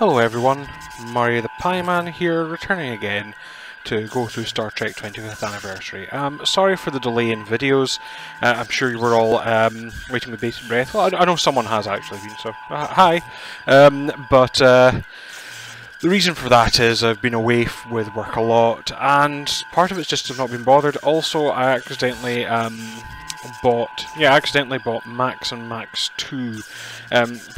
Hello everyone, Mario the Pie Man here, returning again to go through Star Trek 25th Anniversary. Sorry for the delay in videos. I'm sure you were all waiting with bated breath. Well, I know someone has actually been, so hi. But the reason for that is I've been away with work a lot, and part of it's just I've not been bothered. Also, I accidentally bought Max and Max 2,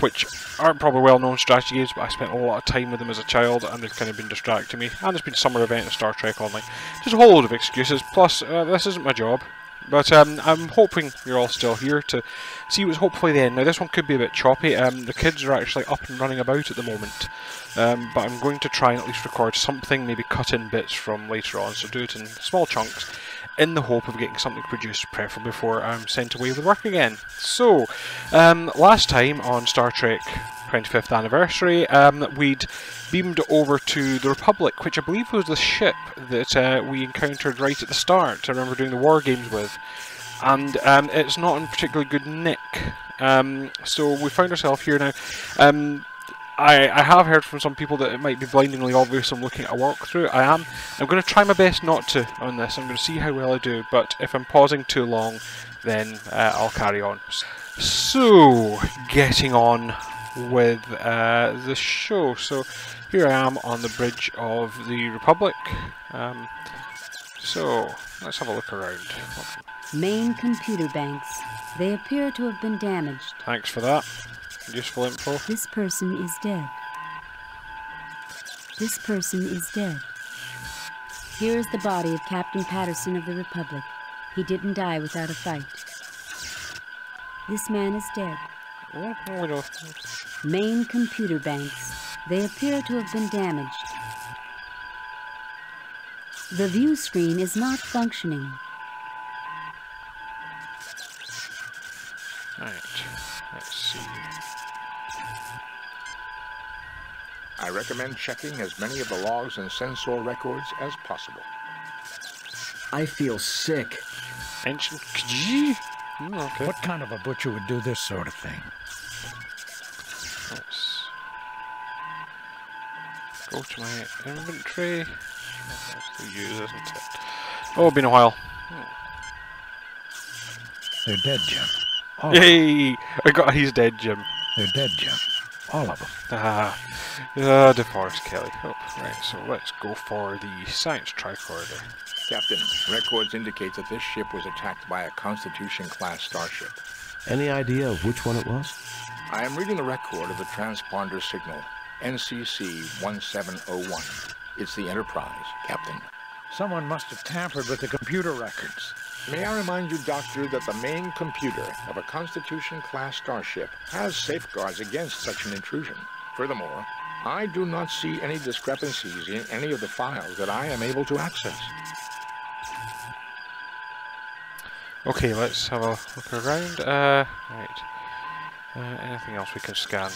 which aren't probably well-known strategy games, but I spent a lot of time with them as a child, and they've kind of been distracting me. And there's been summer event of Star Trek Online. Just a whole load of excuses. Plus, this isn't my job. But I'm hoping you're all still here to see what's hopefully the end. Now, this one could be a bit choppy. The kids are actually up and running about at the moment. But I'm going to try and at least record something, maybe cut in bits from later on, so do it in small chunks, in the hope of getting something produced, preferably before I'm sent away with work again. So, last time on Star Trek 25th Anniversary, we'd beamed over to the Republic, which I believe was the ship that we encountered right at the start. I remember doing the war games with, and it's not in particularly good nick. So we found ourselves here now. I have heard from some people that it might be blindingly obvious I'm looking at a walkthrough. I am. I'm going to try my best not to on this. I'm going to see how well I do, but if I'm pausing too long, then I'll carry on. So, getting on with the show. So, here I am on the bridge of the Republic. So, let's have a look around. Main computer banks. They appear to have been damaged. Thanks for that. Useful info. This person is dead. This person is dead. Here is the body of Captain Patterson of the Republic. He didn't die without a fight. This man is dead. Oh, we know. Main computer banks. They appear to have been damaged. The view screen is not functioning. Right. Let's see. I recommend checking as many of the logs and sensor records as possible. I feel sick. Ancient Kji? Okay. What kind of a butcher would do this sort of thing? Let's go to my inventory. That's the use, isn't it? Oh, been a while. They're dead, Jim. Yay! He's dead, Jim. They're dead, Jim. All of them. DeForest Kelly. Oh, right, so let's go for the science tricorder. Captain, records indicate that this ship was attacked by a Constitution-class starship. Any idea of which one it was? I am reading the record of the transponder signal, NCC 1701. It's the Enterprise, Captain. Someone must have tampered with the computer records. May I remind you, Doctor, that the main computer of a Constitution-class starship has safeguards against such an intrusion. Furthermore, I do not see any discrepancies in any of the files that I am able to access. Okay, let's have a look around. Right. Anything else we can scan?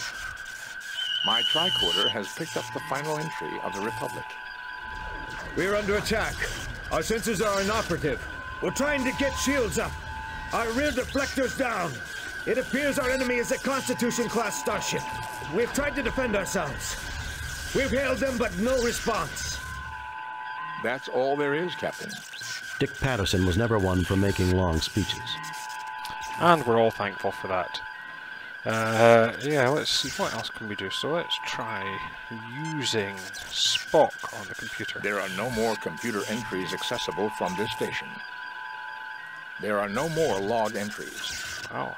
My tricorder has picked up the final entry of the Republic. We're under attack. Our sensors are inoperative. We're trying to get shields up. Our rear deflector's down. It appears our enemy is a Constitution-class starship. We've tried to defend ourselves. We've hailed them, but no response. That's all there is, Captain. Dick Patterson was never one for making long speeches. And we're all thankful for that. Yeah, let's see, what else can we do? So let's try using Spock on the computer. There are no more computer entries accessible from this station. There are no more log entries. Oh.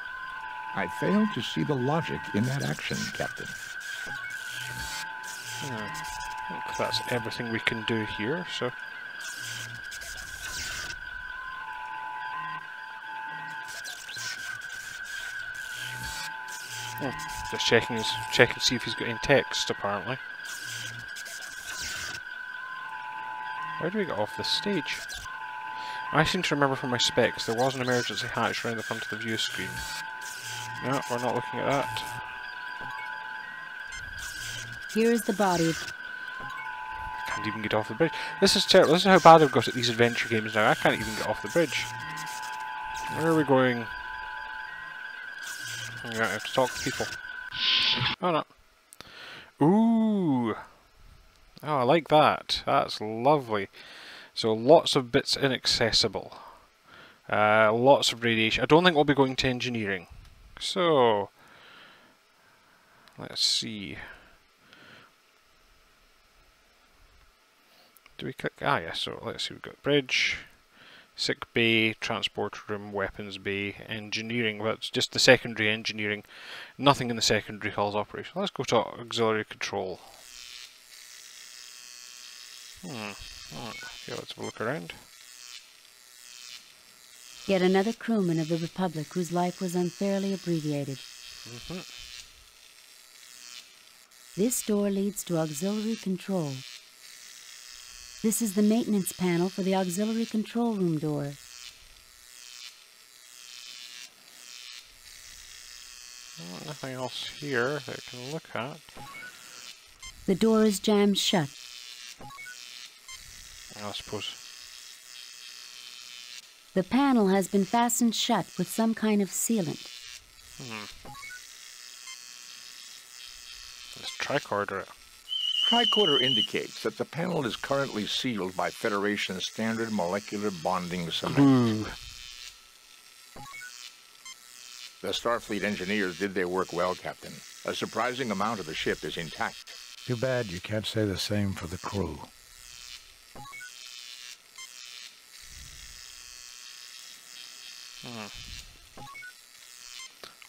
I fail to see the logic in that action, Captain. I think that's everything we can do here, so... Just checking to see if he's got any text, apparently. Where do we get off this stage? I seem to remember from my specs there was an emergency hatch around the front of the view screen. No, we're not looking at that. Here is the body. I can't even get off the bridge. This is terrible. This is how bad I've got at these adventure games now. I can't even get off the bridge. Where are we going? I have to talk to people. Oh no. Ooh, Oh, I like that. That's lovely. So lots of bits inaccessible. Lots of radiation. I don't think we'll be going to engineering. So, let's see. Do we click? Ah, yes. So let's see. We've got bridge, sick bay, transport room, weapons bay, engineering. Well, it's just the secondary engineering. Nothing in the secondary hall's operation. Let's go to auxiliary control. Okay, let's have a look around. Yet another crewman of the Republic whose life was unfairly abbreviated. This door leads to auxiliary control. This is the maintenance panel for the auxiliary control room door. Nothing else here that I can look at. The door is jammed shut. I suppose. The panel has been fastened shut with some kind of sealant. Let's tricorder it. Tricorder indicates that the panel is currently sealed by Federation standard molecular bonding cement. The Starfleet engineers did their work well, Captain. A surprising amount of the ship is intact. Too bad you can't say the same for the crew.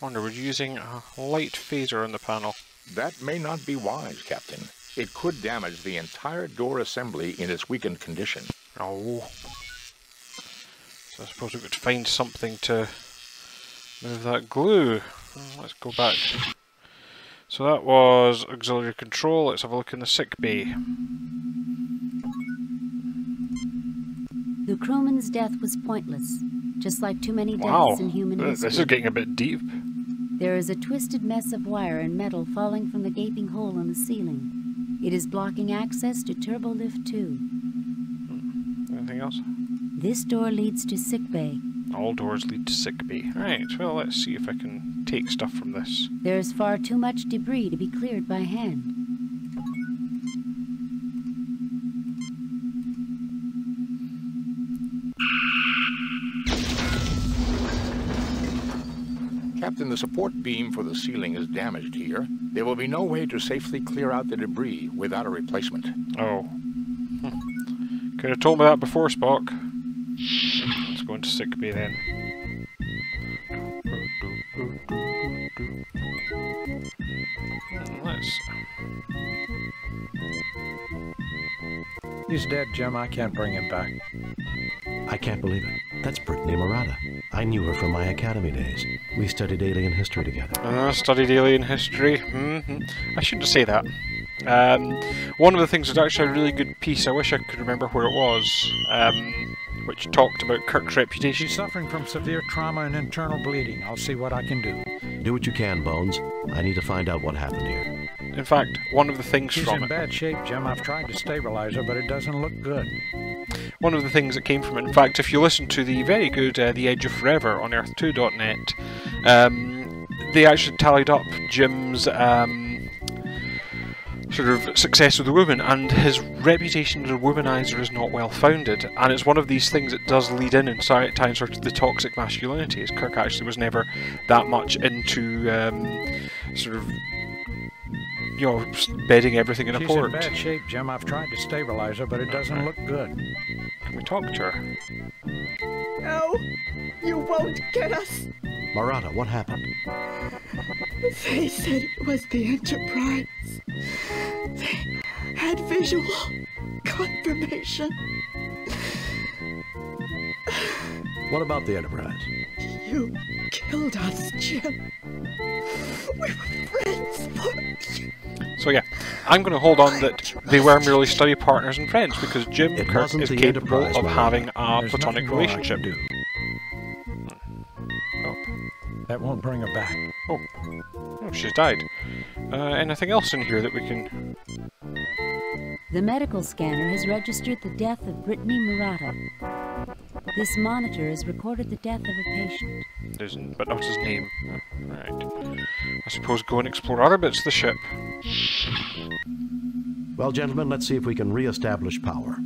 I wonder, we're using a light phaser on the panel. That may not be wise, Captain. It could damage the entire door assembly in its weakened condition. Oh. So I suppose we've got to find something to move that glue. Let's go back. So that was auxiliary control. Let's have a look in the sick bay. The crewman's death was pointless, just like too many Wow, deaths in human history. this is getting a bit deep. There is a twisted mess of wire and metal falling from the gaping hole in the ceiling. It is blocking access to Turbolift 2. Anything else? This door leads to sickbay. All doors lead to sick bay. Right, well, let's see if I can take stuff from this. There is far too much debris to be cleared by hand. Captain, the support beam for the ceiling is damaged here. There will be no way to safely clear out the debris without a replacement. Oh. Could have told me that before, Spock. Let's go into sick bay then. Let's... He's dead, Jim. I can't bring him back. I can't believe it. That's Brittany Murata. I knew her from my academy days. We studied alien history together. Studied alien history. I shouldn't say that. One of the things was actually a really good piece. I wish I could remember where it was. Which talked about Kirk's reputation. She's suffering from severe trauma and internal bleeding. I'll see what I can do. Do what you can, Bones. I need to find out what happened here. In fact, one of the things She's from in it... bad shape, Jim. I've tried to stabilize her, but it doesn't look good. One of the things that came from it, in fact, if you listen to the very good The Edge of Forever on Earth2.net, they actually tallied up Jim's sort of success with the woman, and his reputation as a womanizer is not well founded, and it's one of these things that does lead in and times sort of the toxic masculinity, as Kirk actually was never that much into sort of, you know, bedding everything in a port. She's in bad shape, Jim. I've tried to stabilize her, but it doesn't look good. Can we talk to her? No, you won't get us. Murata, what happened? They said it was the Enterprise. They had visual confirmation. What about the Enterprise? You killed us, Jim. We were friends. So yeah, I'm going to hold on that they were merely study partners and friends, because Jim It Kirk wasn't is the capable Enterprise, of Murata. having a There's platonic nothing more I can relationship. do. That won't bring her back. Oh, she's died. Anything else in here that we can... The medical scanner has registered the death of Brittany Murata. This monitor has recorded the death of a patient. But not his name. Right. I suppose go and explore other bits of the ship. Well, gentlemen, let's see if we can re-establish power.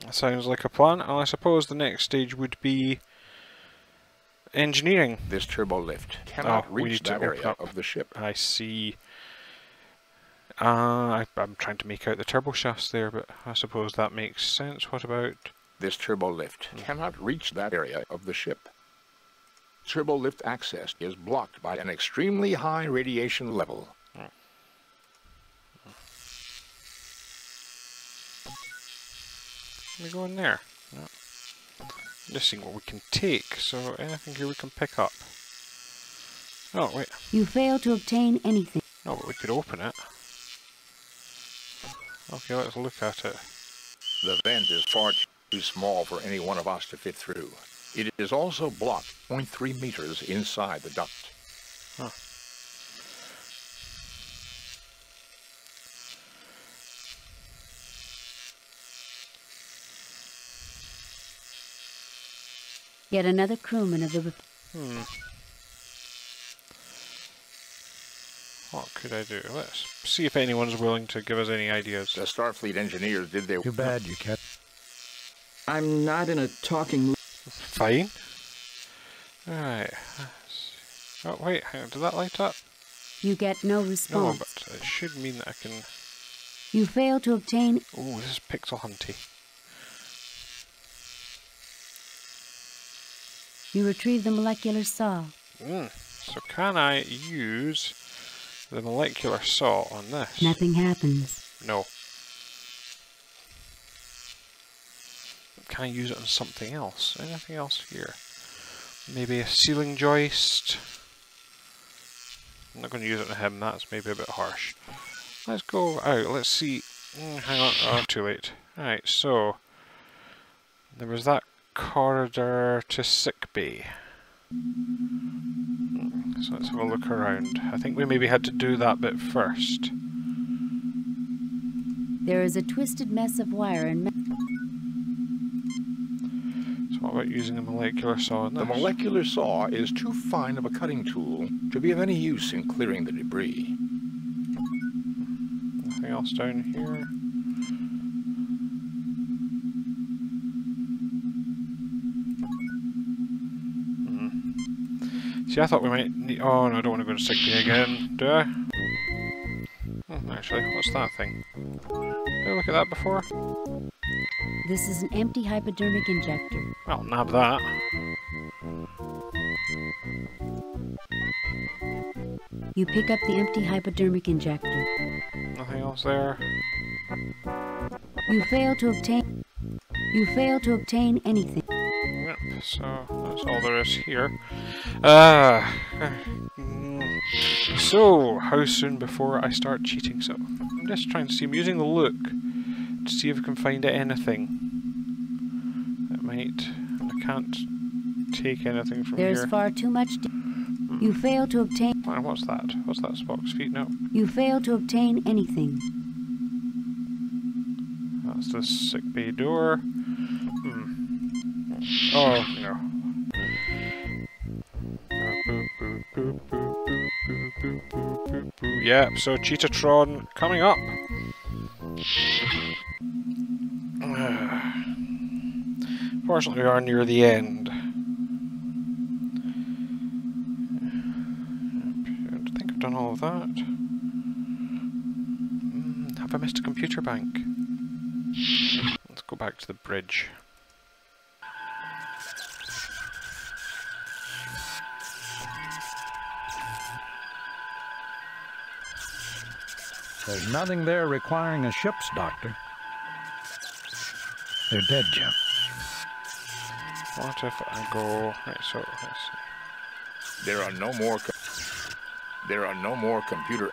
Sounds like a plan, and I suppose the next stage would be engineering. This turbo lift cannot reach that area of the ship. I see. I'm trying to make out the turbo shafts there, but I suppose that makes sense. What about... This turbo lift cannot reach that area of the ship. Turbo lift access is blocked by an extremely high radiation level. We go in there. No. Just seeing what we can take. So anything here we can pick up. Oh wait. You fail to obtain anything. No, but we could open it. Okay, let's look at it. The vent is far too small for any one of us to fit through. It is also blocked 0.3 meters inside the duct. Huh. Yet another crewman of the... What could I do? Let's see if anyone's willing to give us any ideas. The Starfleet engineers did their... Too bad you can't. I'm not in a talking... Fine. Alright. Oh, wait, hang on. Did that light up? You get no response. No, but it should mean that I can... You fail to obtain... Oh, this is pixel hunty. You retrieve the molecular saw. So can I use the molecular saw on this? Nothing happens. No. Can I use it on something else? Anything else here? Maybe a ceiling joist? I'm not going to use it on him, that's maybe a bit harsh. Let's go out, let's see. Hang on, oh, too late. Alright, so there was that corridor to sickbay. So let's have a look around. I think we maybe had to do that bit first. There is a twisted mess of wire and... So what about using a molecular saw on this? The molecular saw is too fine of a cutting tool to be of any use in clearing the debris. Nothing else down here? See, I thought we might need... Oh no, I don't want to go to sickbay again, do I? Actually, what's that thing? Did I look at that before? This is an empty hypodermic injector. Well, nab that. You pick up the empty hypodermic injector. Nothing else there. You fail to obtain... You fail to obtain anything. Yep, so that's all there is here. So, how soon before I start cheating? So, I'm just trying to see, I'm using the look to see if I can find anything that might... I can't take anything from here. There's far too much... You fail to obtain... What's that? What's that? Spock's feet? No. You fail to obtain anything. That's the sickbay door. Oh, no. Yep, so Cheetatron coming up. Fortunately, we are near the end. I think I've done all of that. Have I missed a computer bank? Let's go back to the bridge. There's nothing there requiring a ship's doctor. They're dead, Jim. What if I go... Right, so let's see. There are no more computer...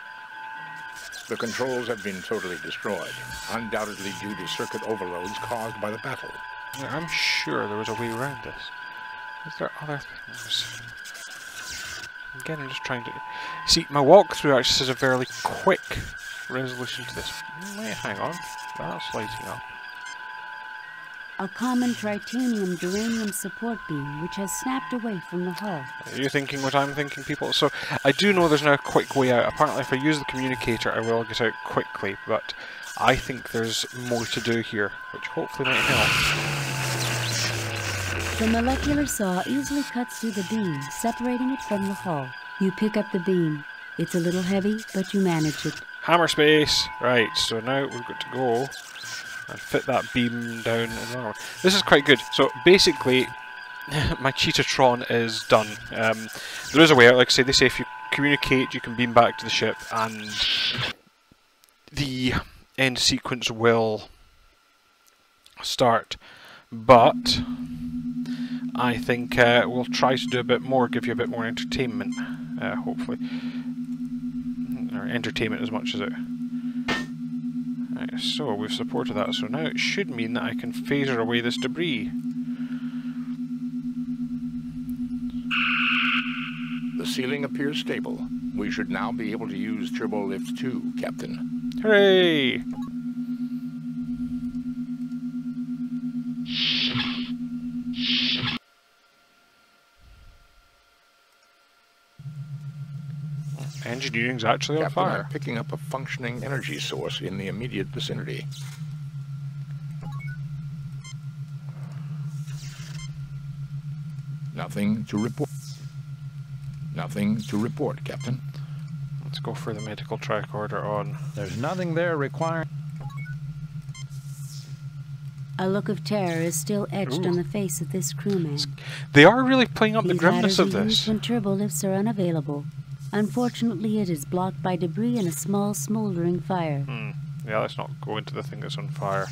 The controls have been totally destroyed, undoubtedly due to circuit overloads caused by the battle. Yeah, I'm sure there was a way around this. Is there other things? Again, I'm just trying to... See, my walkthrough actually says a fairly quick resolution to this. Wait, hang on. That's lighting up. A common tritanium duranium support beam which has snapped away from the hull. Are you thinking what I'm thinking, people? So, I do know there's now a quick way out. Apparently if I use the communicator I will get out quickly, but I think there's more to do here, which hopefully might help. The molecular saw easily cuts through the beam, separating it from the hull. You pick up the beam. It's a little heavy, but you manage it. Hammer space! Right, so now we've got to go and fit that beam down as well. This is quite good. So basically, my Cheetotron is done. There is a way out, like I say, they say if you communicate you can beam back to the ship and the end sequence will start. But I think we'll try to do a bit more, give you a bit more entertainment, hopefully. Or entertainment as much as it... Right, so we've supported that, so now it should mean that I can phaser away this debris. The ceiling appears stable. We should now be able to use Turbo Lift 2, Captain. Hooray! Engineering's actually on Captain, fire. I'm picking up a functioning energy source in the immediate vicinity. Nothing to report. Nothing to report, Captain. Let's go for the medical tricorder on. There's nothing there requiring... A look of terror is still etched on the face of this crewman. They are really playing up the These grimness ladders of are this. used when turbo lifts are unavailable. Unfortunately, it is blocked by debris and a small smoldering fire. Yeah, let's not go into the thing that's on fire.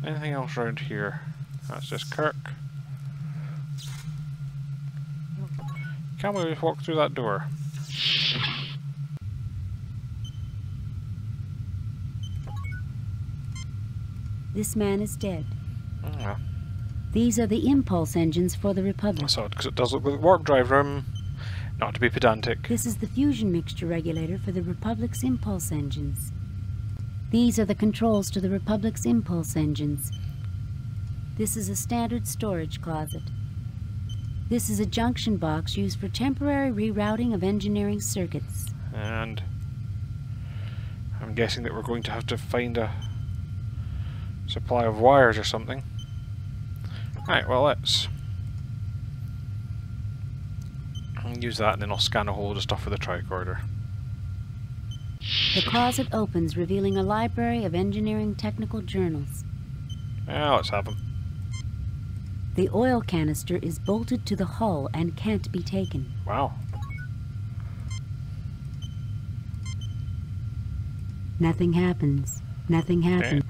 Anything else around here? That's just Kirk. Can we just walk through that door? This man is dead. Yeah. These are the impulse engines for the Republic. That's odd, because it does look like the warp drive room. Not to be pedantic. This is the fusion mixture regulator for the Republic's impulse engines. These are the controls to the Republic's impulse engines. This is a standard storage closet. This is a junction box used for temporary rerouting of engineering circuits. And I'm guessing that we're going to have to find a supply of wires or something. Right, well let's use that and then I'll scan a whole load of stuff with the tricorder. The closet opens, revealing a library of engineering technical journals. Yeah, let's have them. The oil canister is bolted to the hull and can't be taken. Wow. Nothing happens. Nothing happens. Okay.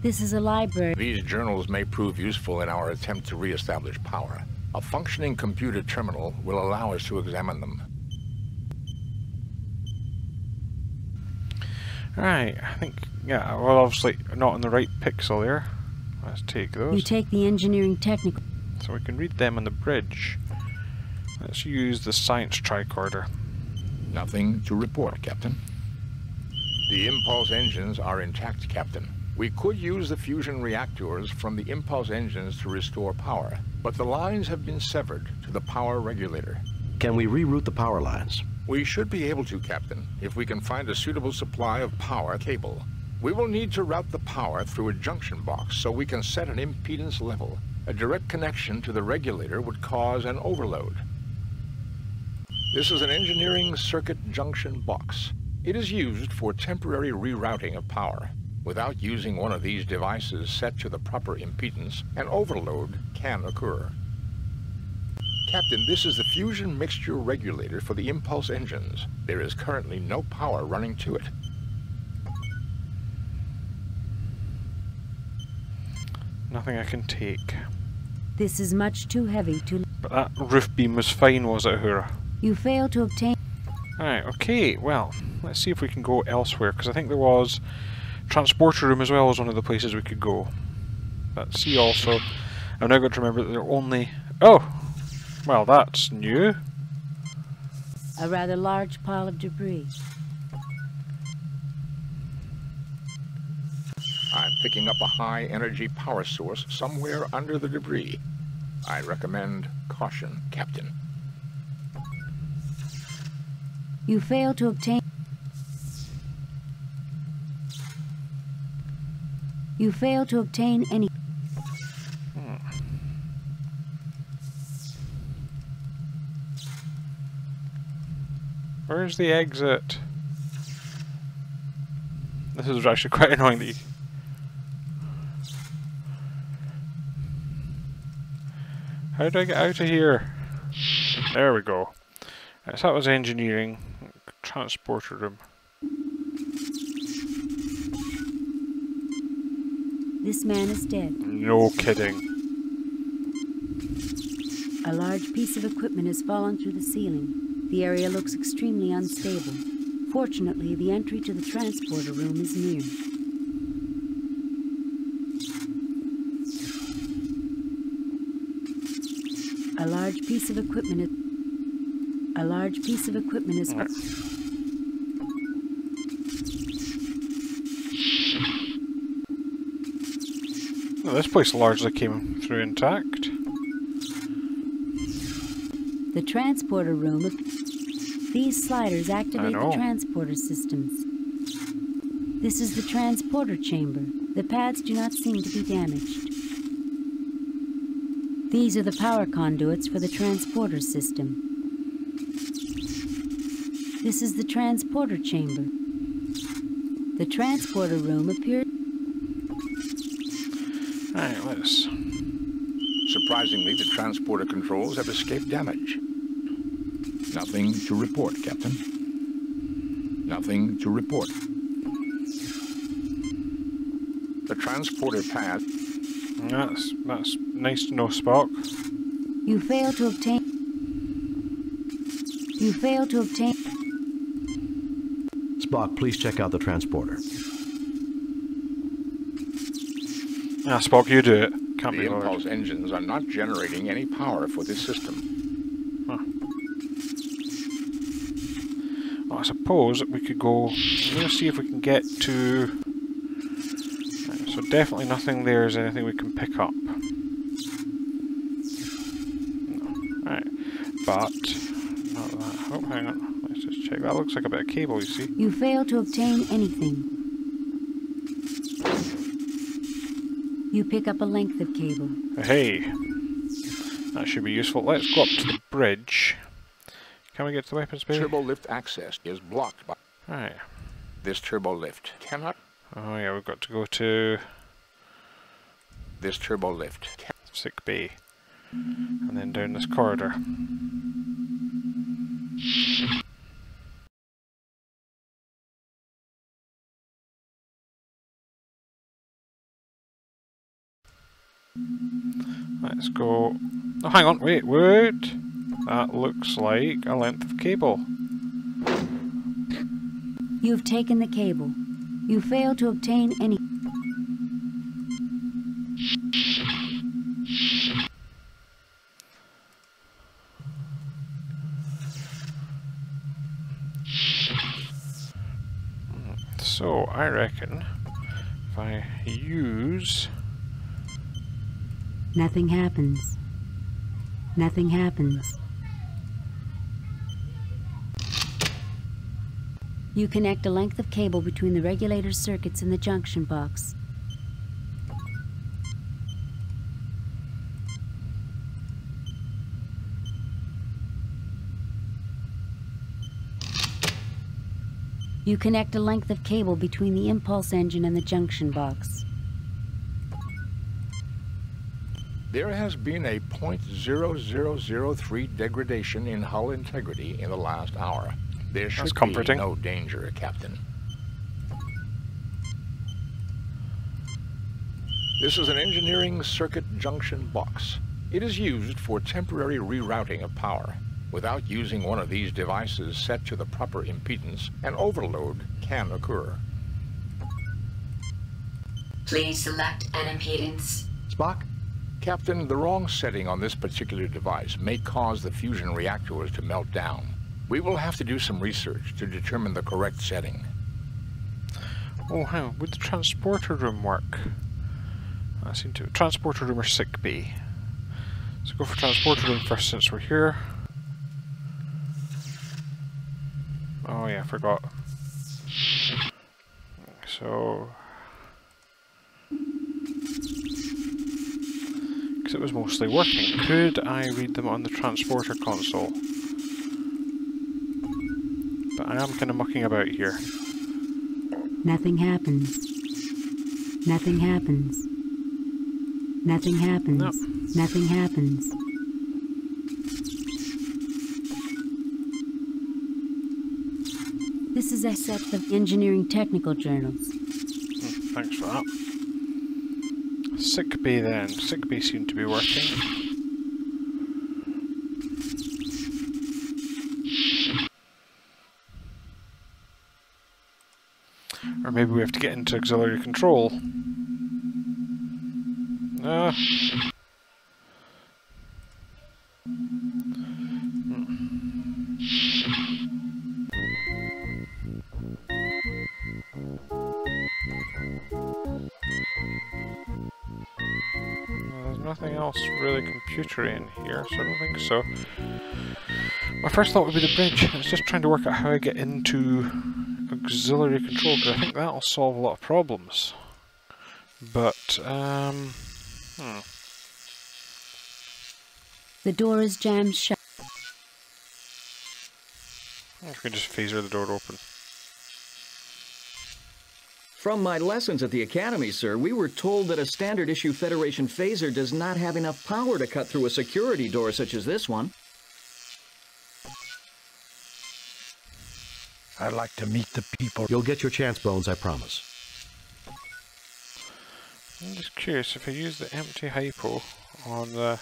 This is a library. These journals may prove useful in our attempt to re-establish power. A functioning computer terminal will allow us to examine them. Right, I think, yeah, well obviously not in the right pixel there. Let's take those. You take the engineering technical. So we can read them on the bridge. Let's use the science tricorder. Nothing to report, Captain. The impulse engines are intact, Captain. We could use the fusion reactors from the impulse engines to restore power, but the lines have been severed to the power regulator. Can we reroute the power lines? We should be able to, Captain, if we can find a suitable supply of power cable. We will need to route the power through a junction box so we can set an impedance level. A direct connection to the regulator would cause an overload. This is an engineering circuit junction box. It is used for temporary rerouting of power. Without using one of these devices set to the proper impedance, an overload can occur. Captain, this is the fusion mixture regulator for the impulse engines. There is currently no power running to it. Nothing I can take. This is much too heavy to... But that roof beam was fine, was it, Uhura? You fail to obtain... Alright, okay, well, let's see if we can go elsewhere, because I think there was... Transporter room as well was one of the places we could go. Let's see also... I've now got to remember that there are only... Oh! Well, that's new. A rather large pile of debris. picking up a high-energy power source somewhere under the debris. I recommend caution, Captain. You fail to obtain... You fail to obtain any... Where's the exit? This is actually quite annoying that you... How do I get out of here? There we go. Right, so that was engineering. Transporter room. This man is dead. No kidding. A large piece of equipment has fallen through the ceiling. The area looks extremely unstable. Fortunately, the entry to the transporter room is near. A large piece of equipment is... A large piece of equipment is... Right. Well, this place largely came through intact. The transporter room... These sliders activate the transporter systems. This is the transporter chamber. The pads do not seem to be damaged. These are the power conduits for the transporter system. This is the transporter chamber. The transporter room appears... Alright, let's... Surprisingly, the transporter controls have escaped damage. Nothing to report, Captain. Nothing to report. The transporter pad... That's nice to know, Spock. You fail to obtain... You fail to obtain... Spock, please check out the transporter. Ah, Spock, you do it. Can't The be bothered. impulse engines are not generating any power for this system. Huh. Well, I suppose we could go... I'm going to see if we can get to... Right, so definitely nothing there is anything we can pick up. No. Right. But... Not that. Oh, hang on. Let's just check. That looks like a bit of cable, you see. You fail to obtain anything. You pick up a length of cable. Hey! That should be useful. Let's go up to the bridge. Can we get to the weapons bay? Turbo lift access is blocked by... Right. This turbo lift cannot... Oh yeah, we've got to go to... This turbo lift sick bay. And then down this corridor. Let's go... Oh, hang on, wait. That looks like a length of cable. You've taken the cable. You fail to obtain any... So, I reckon if I use... Nothing happens. Nothing happens. You connect a length of cable between the regulator circuits in the junction box. You connect a length of cable between the impulse engine and the junction box. There has been a 0.0003 degradation in hull integrity in the last hour. There should be no danger, Captain. This is an engineering circuit junction box. It is used for temporary rerouting of power. Without using one of these devices set to the proper impedance, an overload can occur. Please select an impedance. Spock? Captain, the wrong setting on this particular device may cause the fusion reactors to melt down. We will have to do some research to determine the correct setting. Oh, hang on. Would the transporter room work? I seem to. Transporter room or sick bay? So go for transporter room first since we're here. Oh yeah, I forgot. So... because it was mostly working. Could I read them on the transporter console? But I am kind of mucking about here. Nothing happens. Nothing happens. Nothing happens. Nope. Nothing happens. This is a set of engineering technical journals. Thanks for that. Sick bay then. Sick bay seemed to be working. Or maybe we have to get into auxiliary control. There's nothing else really computery in here, so I don't think so. My first thought would be the bridge. I was just trying to work out how I get into auxiliary control, because I think that'll solve a lot of problems. But, The door is jammed shut. I can just phaser the door open. From my lessons at the Academy, sir, we were told that a standard-issue Federation phaser does not have enough power to cut through a security door such as this one. I'd like to meet the people. You'll get your chance, Bones, I promise. I'm just curious, if I use the empty hypo on the...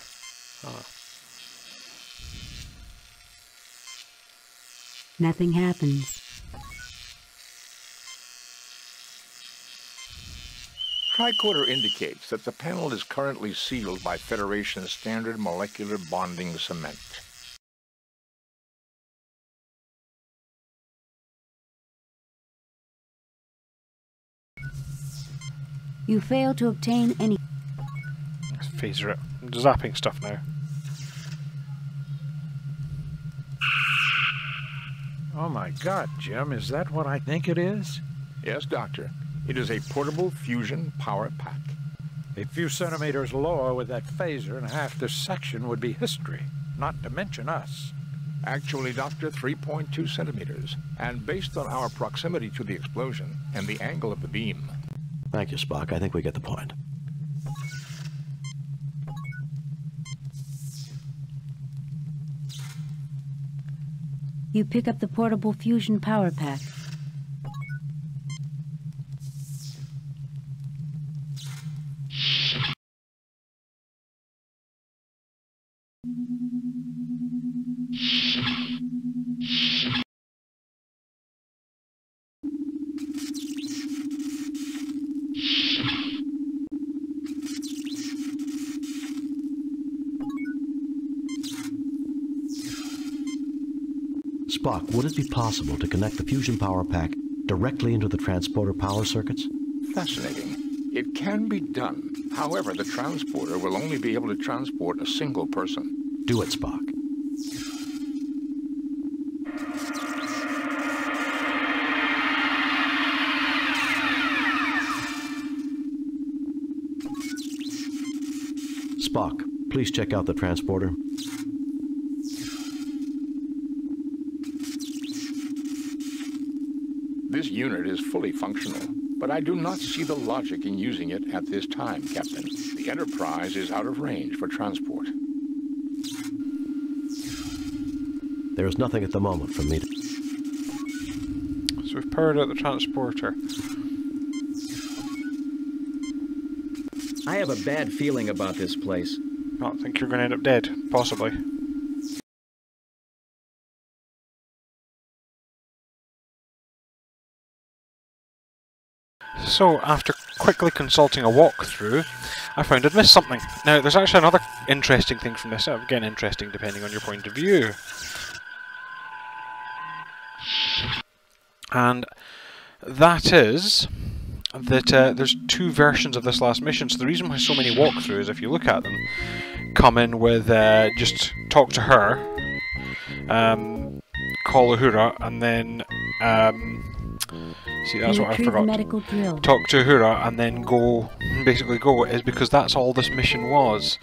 Nothing happens. Tricorder indicates that the panel is currently sealed by Federation standard molecular bonding cement. You fail to obtain any... Let's phaser it. I'm zapping stuff now. Oh my God, Jim, is that what I think it is? Yes, Doctor. It is a portable fusion power pack. A few centimeters lower with that phaser and half this section would be history, not to mention us. Actually, Doctor, 3.2 centimeters. And based on our proximity to the explosion and the angle of the beam... Thank you, Spock. I think we get the point. You pick up the portable fusion power pack. Spock, would it be possible to connect the fusion power pack directly into the transporter power circuits? Fascinating. It can be done. However, the transporter will only be able to transport a single person. Do it, Spock. Spock, please check out the transporter. This unit is fully functional, but I do not see the logic in using it at this time, Captain. The Enterprise is out of range for transport. There is nothing at the moment for me to... So we've powered out the transporter. I have a bad feeling about this place. I think you're going to end up dead, possibly. So, after quickly consulting a walkthrough, I found I'd missed something. Now, there's actually another interesting thing from this. Again, interesting depending on your point of view. And that is that there's two versions of this last mission. So the reason why so many walkthroughs, if you look at them, come in with just talk to her, call Uhura, and then see, that's what I forgot. Talk to Uhura and then go, basically go, is because that's all this mission was.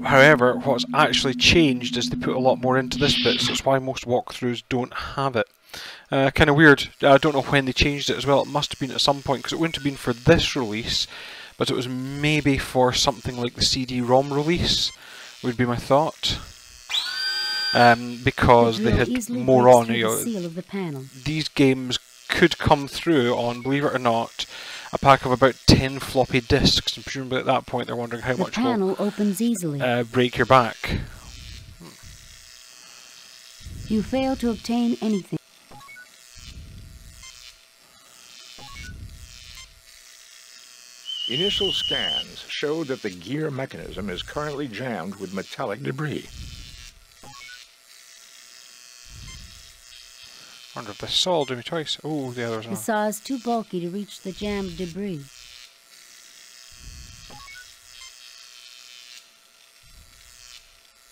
However, what's actually changed is they put a lot more into this bit, so that's why most walkthroughs don't have it. Kind of weird. I don't know when they changed it as well. It must have been at some point, because it wouldn't have been for this release, but it was maybe for something like the CD-ROM release, would be my thought. Because they had more on, you know, these games could come through on, believe it or not, a pack of about 10 floppy disks, and presumably at that point they're wondering how much will opens easily. Break your back. You fail to obtain anything. Initial scans show that the gear mechanism is currently jammed with metallic debris. Wonder if this saw will do me twice. Oh, the others The not. saw is too bulky to reach the jammed debris.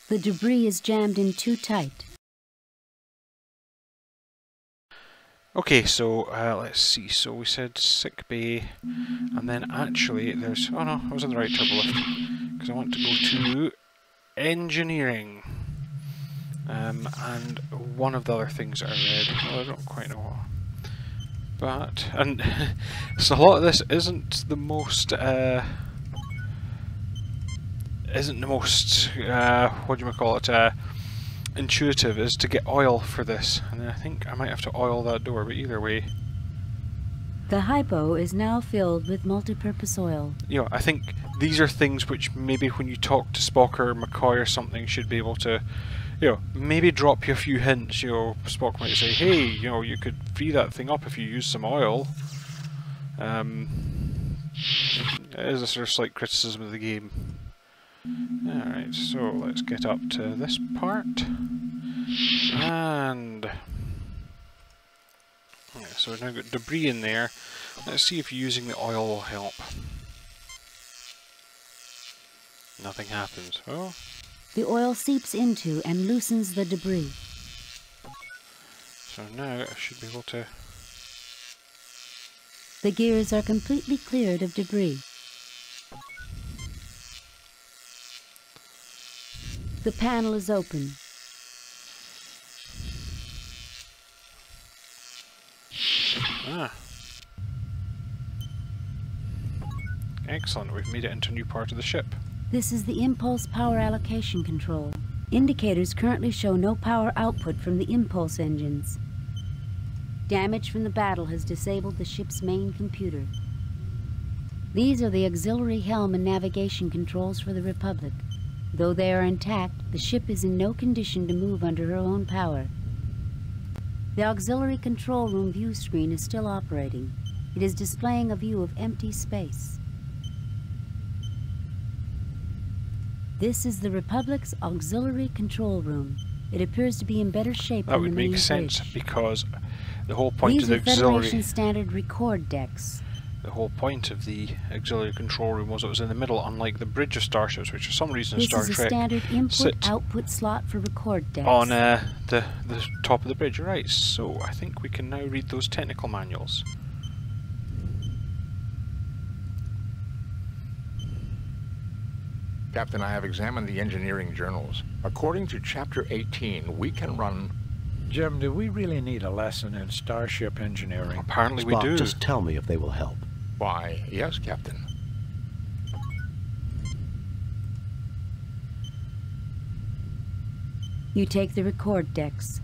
The debris is jammed in too tight. Okay, so let's see. So we said sick bay, and then actually there's. Oh no, I was in the right turbo lift because I want to go to engineering. And one of the other things that I read, well, I don't quite know what, but, and so a lot of this isn't the most, what do you call it, intuitive, is to get oil for this, and I think I might have to oil that door, but either way. The hypo is now filled with multi-purpose oil. You know, I think these are things which maybe when you talk to Spock or McCoy or something should be able to, you know, maybe drop you a few hints. You know, Spock might say, hey, you know, you could free that thing up if you use some oil. It is a sort of slight criticism of the game. Alright, so let's get up to this part. And yeah, so we've now got debris in there. Let's see if using the oil will help. Nothing happens. Oh. The oil seeps into and loosens the debris. So now I should be able to... The gears are completely cleared of debris. The panel is open. Ah. Excellent, we've made it into a new part of the ship. This is the impulse power allocation control. Indicators currently show no power output from the impulse engines. Damage from the battle has disabled the ship's main computer. These are the auxiliary helm and navigation controls for the Republic. Though they are intact, the ship is in no condition to move under her own power. The auxiliary control room view screen is still operating. It is displaying a view of empty space. This is the Republic's auxiliary control room. It appears to be in better shape than the main bridge. That would make sense because the whole point of the auxiliary... These are Federation standard record decks. The whole point of the auxiliary control room was it was in the middle, unlike the bridge of starships, which for some reason in Star Trek This is a standard input-output slot for record decks. On the top of the bridge, right? So I think we can now read those technical manuals. Captain, I have examined the engineering journals. According to Chapter 18, we can run... Jim, do we really need a lesson in starship engineering? Apparently Spock, we do. Just tell me if they will help. Why, yes, Captain. You take the record decks.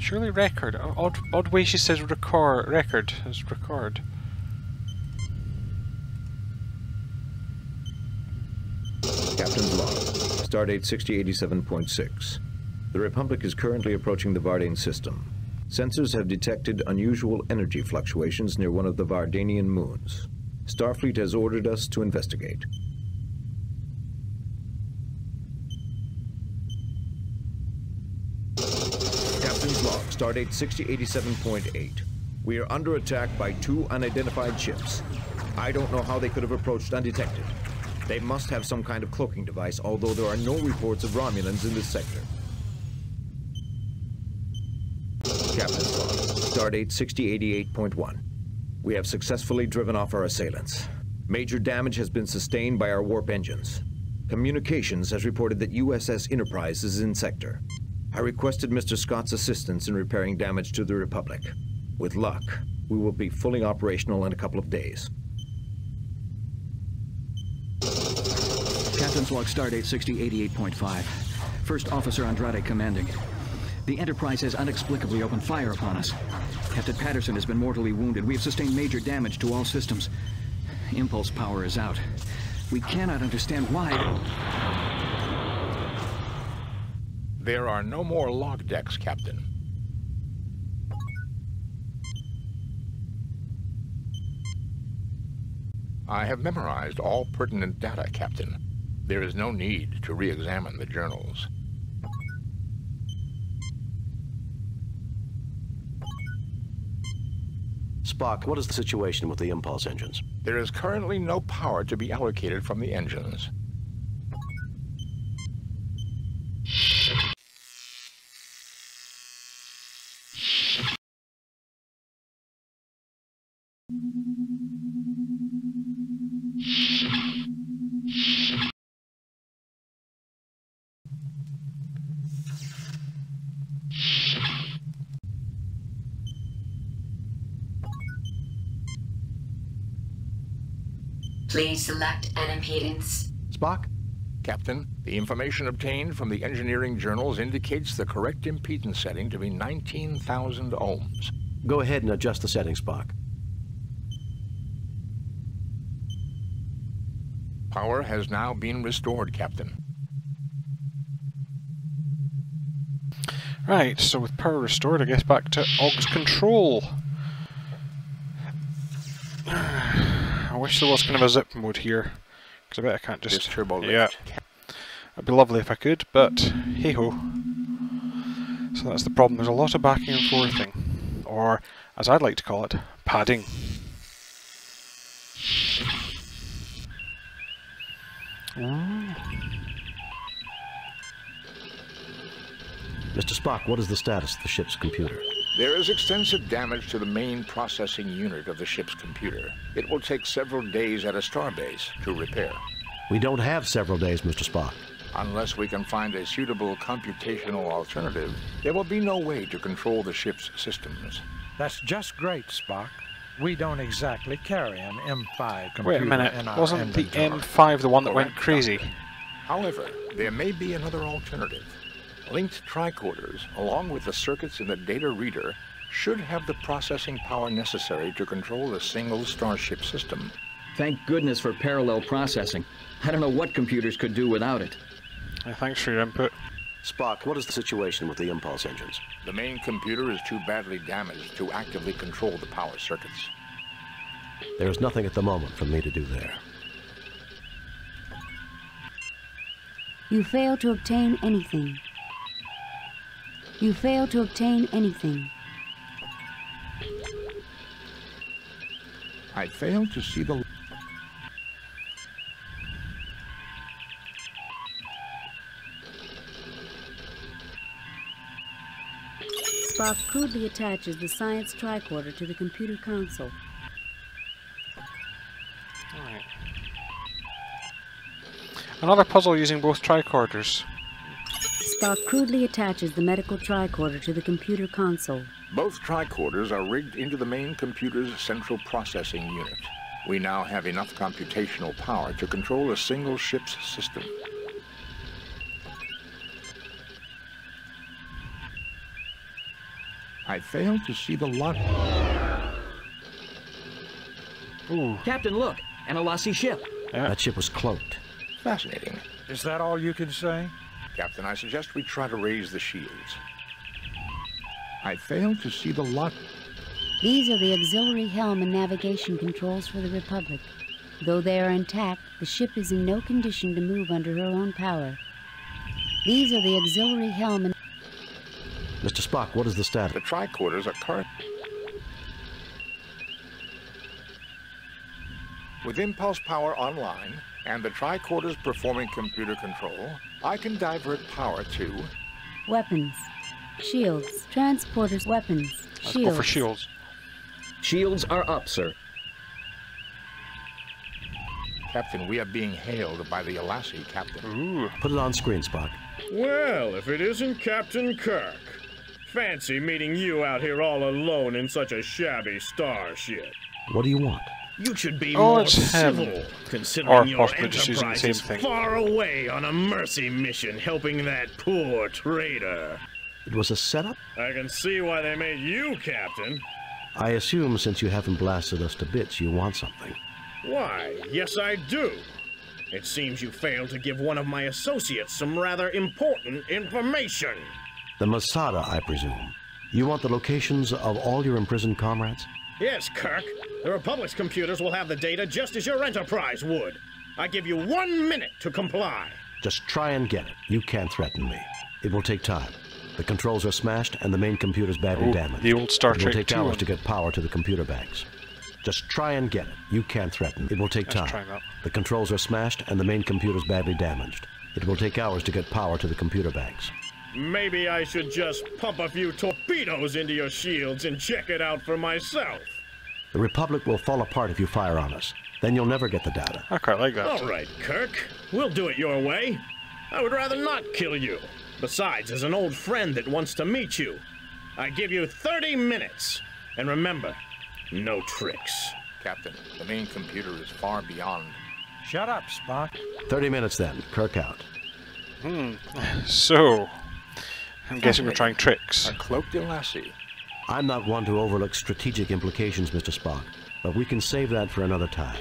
Surely record. Odd way she says record as record. Captain's log. Stardate 6087.6. The Republic is currently approaching the Vardane system. Sensors have detected unusual energy fluctuations near one of the Vardanian moons. Starfleet has ordered us to investigate. Captain's log. Stardate 6087.8. We are under attack by 2 unidentified ships. I don't know how they could have approached undetected. They must have some kind of cloaking device, although there are no reports of Romulans in this sector. Captain's log, Stardate 6088.1. We have successfully driven off our assailants. Major damage has been sustained by our warp engines. Communications has reported that USS Enterprise is in sector. I requested Mr. Scott's assistance in repairing damage to the Republic. With luck, we will be fully operational in a couple of days. Captain's log, Stardate 6088.5. First Officer Andrade commanding. The Enterprise has inexplicably opened fire upon us. Captain Patterson has been mortally wounded. We have sustained major damage to all systems. Impulse power is out. We cannot understand why. There are no more log decks, Captain. I have memorized all pertinent data, Captain. There is no need to re-examine the journals. Spock, what is the situation with the impulse engines? There is currently no power to be allocated from the engines. Please select an impedance. Spock? Captain, the information obtained from the engineering journals indicates the correct impedance setting to be 19,000 ohms. Go ahead and adjust the settings, Spock. Power has now been restored, Captain. Right, so with power restored, I guess back to aux control. I wish there was kind of a zip mode here, because I bet I can't just... This turbo lift. Yeah. It'd be lovely if I could, but hey-ho. So that's the problem, there's a lot of backing and forthing. Or, as I'd like to call it, padding. Mr. Spock, what is the status of the ship's computer? There is extensive damage to the main processing unit of the ship's computer. It will take several days at a starbase to repair. We don't have several days, Mr. Spock. Unless we can find a suitable computational alternative, there will be no way to control the ship's systems. That's just great, Spock. We don't exactly carry an M5 computer. Wait a minute, in our wasn't the inventory. M5 the one that went Correct, crazy? Doctor. However, there may be another alternative. Linked tricorders, along with the circuits in the data reader, should have the processing power necessary to control a single starship system. Thank goodness for parallel processing. I don't know what computers could do without it. Thanks for your input. Spock, what is the situation with the impulse engines? The main computer is too badly damaged to actively control the power circuits. There is nothing at the moment for me to do there. You fail to obtain anything. You fail to obtain anything. I fail to see the... Spock crudely attaches the science tricorder to the computer console. Alright. Another puzzle using both tricorders. Spock crudely attaches the medical tricorder to the computer console. Both tricorders are rigged into the main computer's central processing unit. We now have enough computational power to control a single ship's system. I fail to see the lot. Ooh. Captain, look! An Alassi ship! Yeah. That ship was cloaked. Fascinating. Is that all you can say? Captain, I suggest we try to raise the shields. I fail to see the lot. These are the auxiliary helm and navigation controls for the Republic. Though they are intact, the ship is in no condition to move under her own power. These are the auxiliary helm and... Mr. Spock, what is the status? The tricorders are current. With impulse power online and the tricorders performing computer control, I can divert power to... Weapons. Shields. Transporters. Weapons. Let's go for shields. Shields are up, sir. Captain, we are being hailed by the Alassi, Captain. Ooh. Put it on screen, Spock. Well, if it isn't Captain Kirk. Fancy meeting you out here all alone in such a shabby starship. What do you want? You should be more civil, or considering your possibly just using the enterprise same is thing. far away on a mercy mission helping that poor traitor. It was a setup? I can see why they made you captain. I assume since you haven't blasted us to bits, you want something. Why, yes I do. It seems you failed to give one of my associates some rather important information. The Masada, I presume. You want the locations of all your imprisoned comrades? Yes, Kirk. The Republic's computers will have the data just as your Enterprise would. I give you 1 minute to comply. Just try and get it. You can't threaten me. It will take time. The controls are smashed and the main computer's badly damaged. The old Star Trek It will take 2 hours one. to get power to the computer banks. Just try and get it. You can't threaten. It will take Let's time. try that. The controls are smashed and the main computer's badly damaged. It will take hours to get power to the computer banks. Maybe I should just pump a few torpedoes into your shields and check it out for myself. The Republic will fall apart if you fire on us. Then you'll never get the data. I quite like that. All right, Kirk. We'll do it your way. I would rather not kill you. Besides, as an old friend that wants to meet you, I give you 30 minutes. And remember, no tricks. Captain, the main computer is far beyond. Shut up, Spock. 30 minutes then. Kirk out. So, I'm guessing we're trying tricks. A cloaked Alassi. I'm not one to overlook strategic implications, Mr. Spock, but we can save that for another time.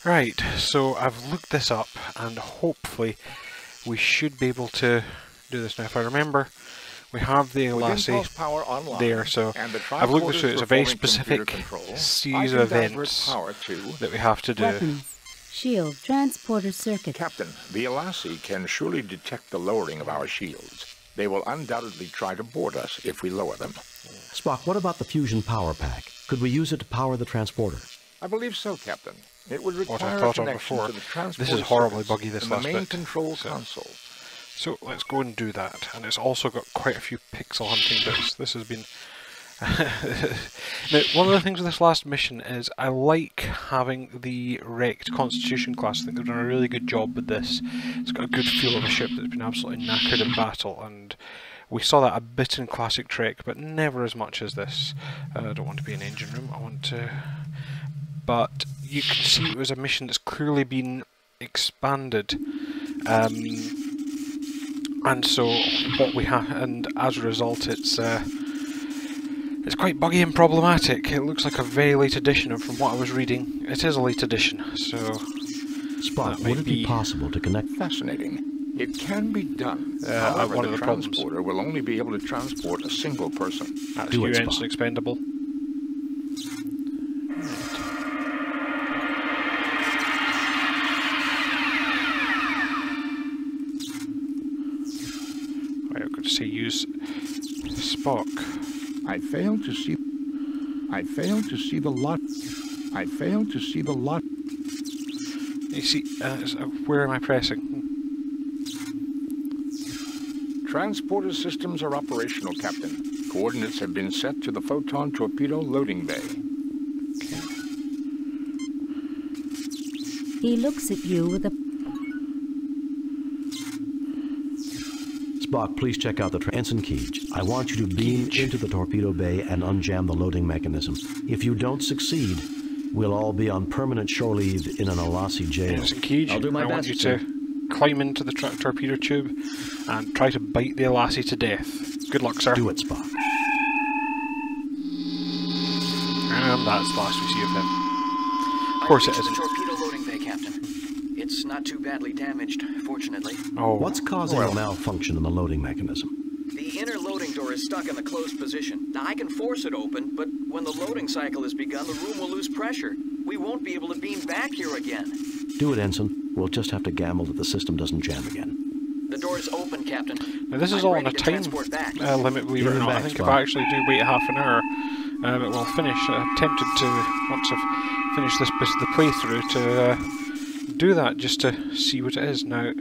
Right, so I've looked this up and hopefully we should be able to do this now. If I remember, we have the Alassi there, so I've looked this through. It's a very specific series of events that we have to do. Weapons. Shield. Transporter circuit. Captain, the Alassi can surely detect the lowering of our shields. They will undoubtedly try to board us if we lower them. Spock, what about the fusion power pack? Could we use it to power the transporter? I believe so, Captain. It would What require I a thought of connection before. to the transporter This is horribly circuits buggy, this in last the main bit. control console. So let's go and do that. And it's also got quite a few pixel hunting bits. This has been... Now, one of the things with this last mission is I like having the wrecked Constitution class. I think they've done a really good job with this. It's got a good feel of a ship that's been absolutely knackered in battle, and we saw that a bit in Classic Trek, but never as much as this. I don't want to be in engine room, I want to... But you can see it was a mission that's clearly been expanded. And so what we have, and as a result, it's quite buggy and problematic. It looks like a very late edition, and from what I was reading, it is a late edition. So, Spock, would it be possible to connect? Fascinating. It can be done. However, one of the the problems. transporter will only be able to transport a single person. That's Do it, UN Spock. expendable. Right, I've got to say use Spock. I failed to see the lot. I failed to see the lot. You see, where am I pressing? Transporter systems are operational, Captain. Coordinates have been set to the photon torpedo loading bay. He looks at you with a... Spock, please check out the Ensign Keege. I want you to beam into the torpedo bay and unjam the loading mechanism. If you don't succeed, We'll all be on permanent shore leave in an Alassi jail. Ensign Keege, I'll do my I want best, you sir. to climb into the torpedo tube and try to bite the Alassi to death. Good luck, sir. Do it, Spock. And that's the last we see of him. Of course it The isn't. torpedo loading bay, Captain. It's not too badly damaged, fortunately. Oh, What's causing well. a malfunction in the loading mechanism? The inner loading door is stuck in the closed position. Now, I can force it open, but when the loading cycle has begun, the room will lose pressure. We won't be able to beam back here again. Do it, Ensign. We'll just have to gamble that the system doesn't jam again. The door's open, Captain. Now this is I'm all on ready a to time transport back. limit, believe it or Give it not. I back, think if Spock. I actually do wait half an hour, it will finish. I'm tempted to, once I've finished this bit of the playthrough, to do that just to see what it is. Now,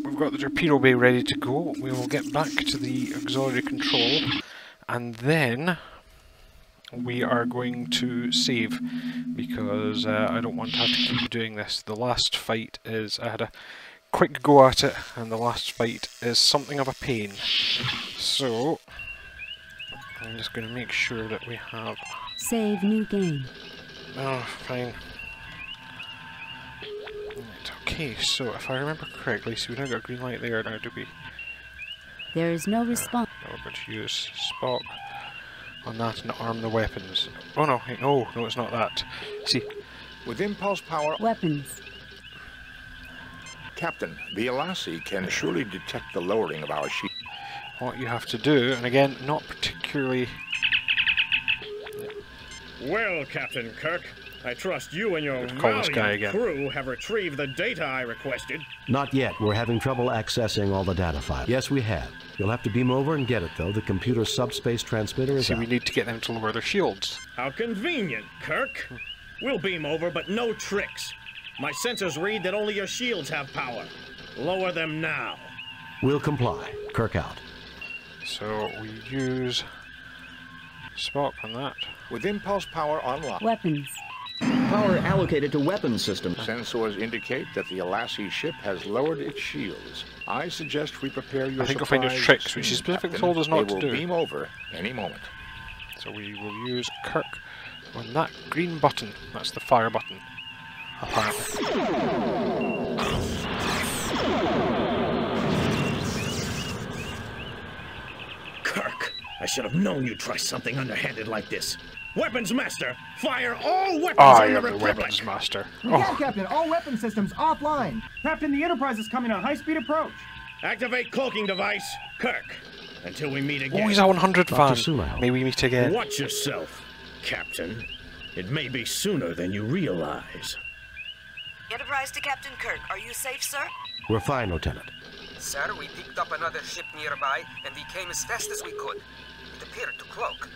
we've got the torpedo bay ready to go. We will get back to the auxiliary control, and then we are going to save, because I don't want to have to keep doing this. The last fight is, I had a quick go at it, and the last fight is something of a pain. So, I'm just going to make sure that we have... Save new game. Oh, fine. Right, okay, so if I remember correctly, so we now got a green light there now, do we? There is no response. Now we're going to use Spock on that and arm the weapons. Oh no, no, it's not that. See, With impulse power, Weapons. Captain, the Alassi can surely detect the lowering of our ship. what you have to do, and again, not particularly... Well, Captain Kirk, I trust you and your Let's call this guy valiant again. crew have retrieved the data I requested. Not yet. We're having trouble accessing all the data files. Yes, we have. You'll have to beam over and get it, though. The computer's subspace transmitter is See, out. we need to get them to lower their shields. How convenient, Kirk. We'll beam over, but no tricks. My sensors read that only your shields have power. Lower them now. We'll comply. Kirk out. So we use Spock on that. With impulse power online, Weapons. Power allocated to weapons systems. sensors indicate that the Alassi ship has lowered its shields. I suggest we prepare your I think we'll find those supplies tricks, which soon, she specifically Captain. told us not They to will do. beam over any moment. So we will use Kirk on that green button. That's the fire button, apparently. Kirk, I should have known you'd try something underhanded like this. Weapons Master, fire all weapons I on the am the Republic! weapons master. Yeah, Oh, Captain, all weapon systems offline. Captain, the Enterprise is coming on high-speed approach. Activate cloaking device, Kirk. Until we meet again. oh, he's a 100 Dr. fan. Sumail. May we meet again. Watch yourself, Captain. It may be sooner than you realize. Enterprise to Captain Kirk. Are you safe, sir? We're fine, Lieutenant. Sir, we picked up another ship nearby, and we came as fast as we could. It appeared to cloak.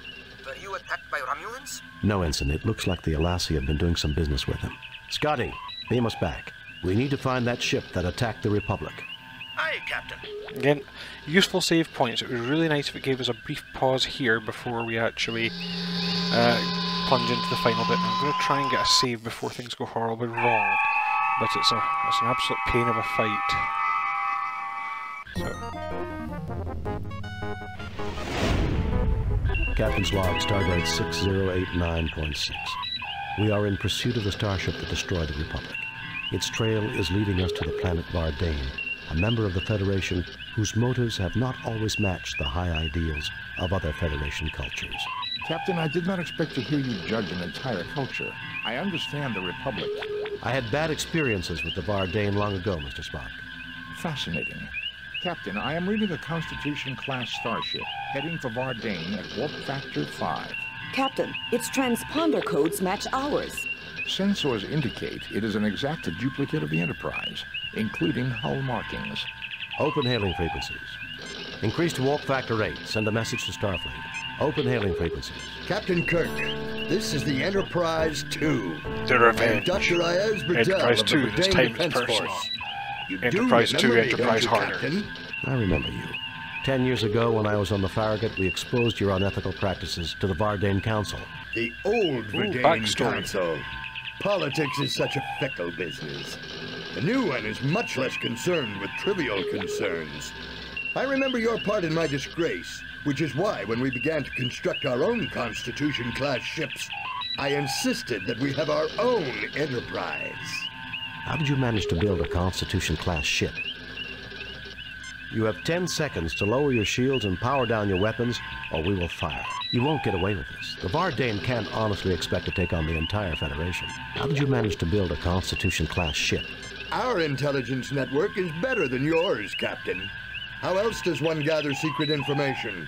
Were you attacked by Romulans? No, Ensign. It looks like the Alassi have been doing some business with him. Scotty, beam us back. We need to find that ship that attacked the Republic. Aye, Captain. Again, useful save points. It was really nice if it gave us a brief pause here before we actually plunge into the final bit. I'm going to try and get a save before things go horribly wrong, but it's an absolute pain of a fight. Captain's log, Stardate 6089.6. We are in pursuit of the starship that destroyed the Republic. Its trail is leading us to the planet Vardane, a member of the Federation whose motives have not always matched the high ideals of other Federation cultures. Captain, I did not expect to hear you judge an entire culture. I understand the Republic. I had bad experiences with the Vardane long ago, Mr. Spock. Fascinating. Captain, I am reading a Constitution-class starship heading for Vardane at warp factor 5. Captain, its transponder codes match ours. Sensors indicate it is an exact duplicate of the Enterprise, including hull markings. Open hailing frequencies. Increase to warp factor 8. Send a message to Starfleet. Open hailing frequencies. Captain Kirk, this is the Enterprise 2. The Revenge. Dr. Ayaz Bradell Enterprise of 2, the this Verdane time Defense is personal. Force. You Enterprise do 2, remember me, Enterprise don't you, harder. Captain? I remember you. 10 years ago, when I was on the Farragut, we exposed your unethical practices to the Vardane Council. The old Verdane backstory. Council. Politics is such a fickle business. The new one is much less concerned with trivial concerns. I remember your part in my disgrace, which is why when we began to construct our own Constitution-class ships, I insisted that we have our own Enterprise. How did you manage to build a Constitution-class ship? You have 10 seconds to lower your shields and power down your weapons, or we will fire. You won't get away with this. The Vardane can't honestly expect to take on the entire Federation. How did you manage to build a Constitution-class ship? Our intelligence network is better than yours, Captain. How else does one gather secret information?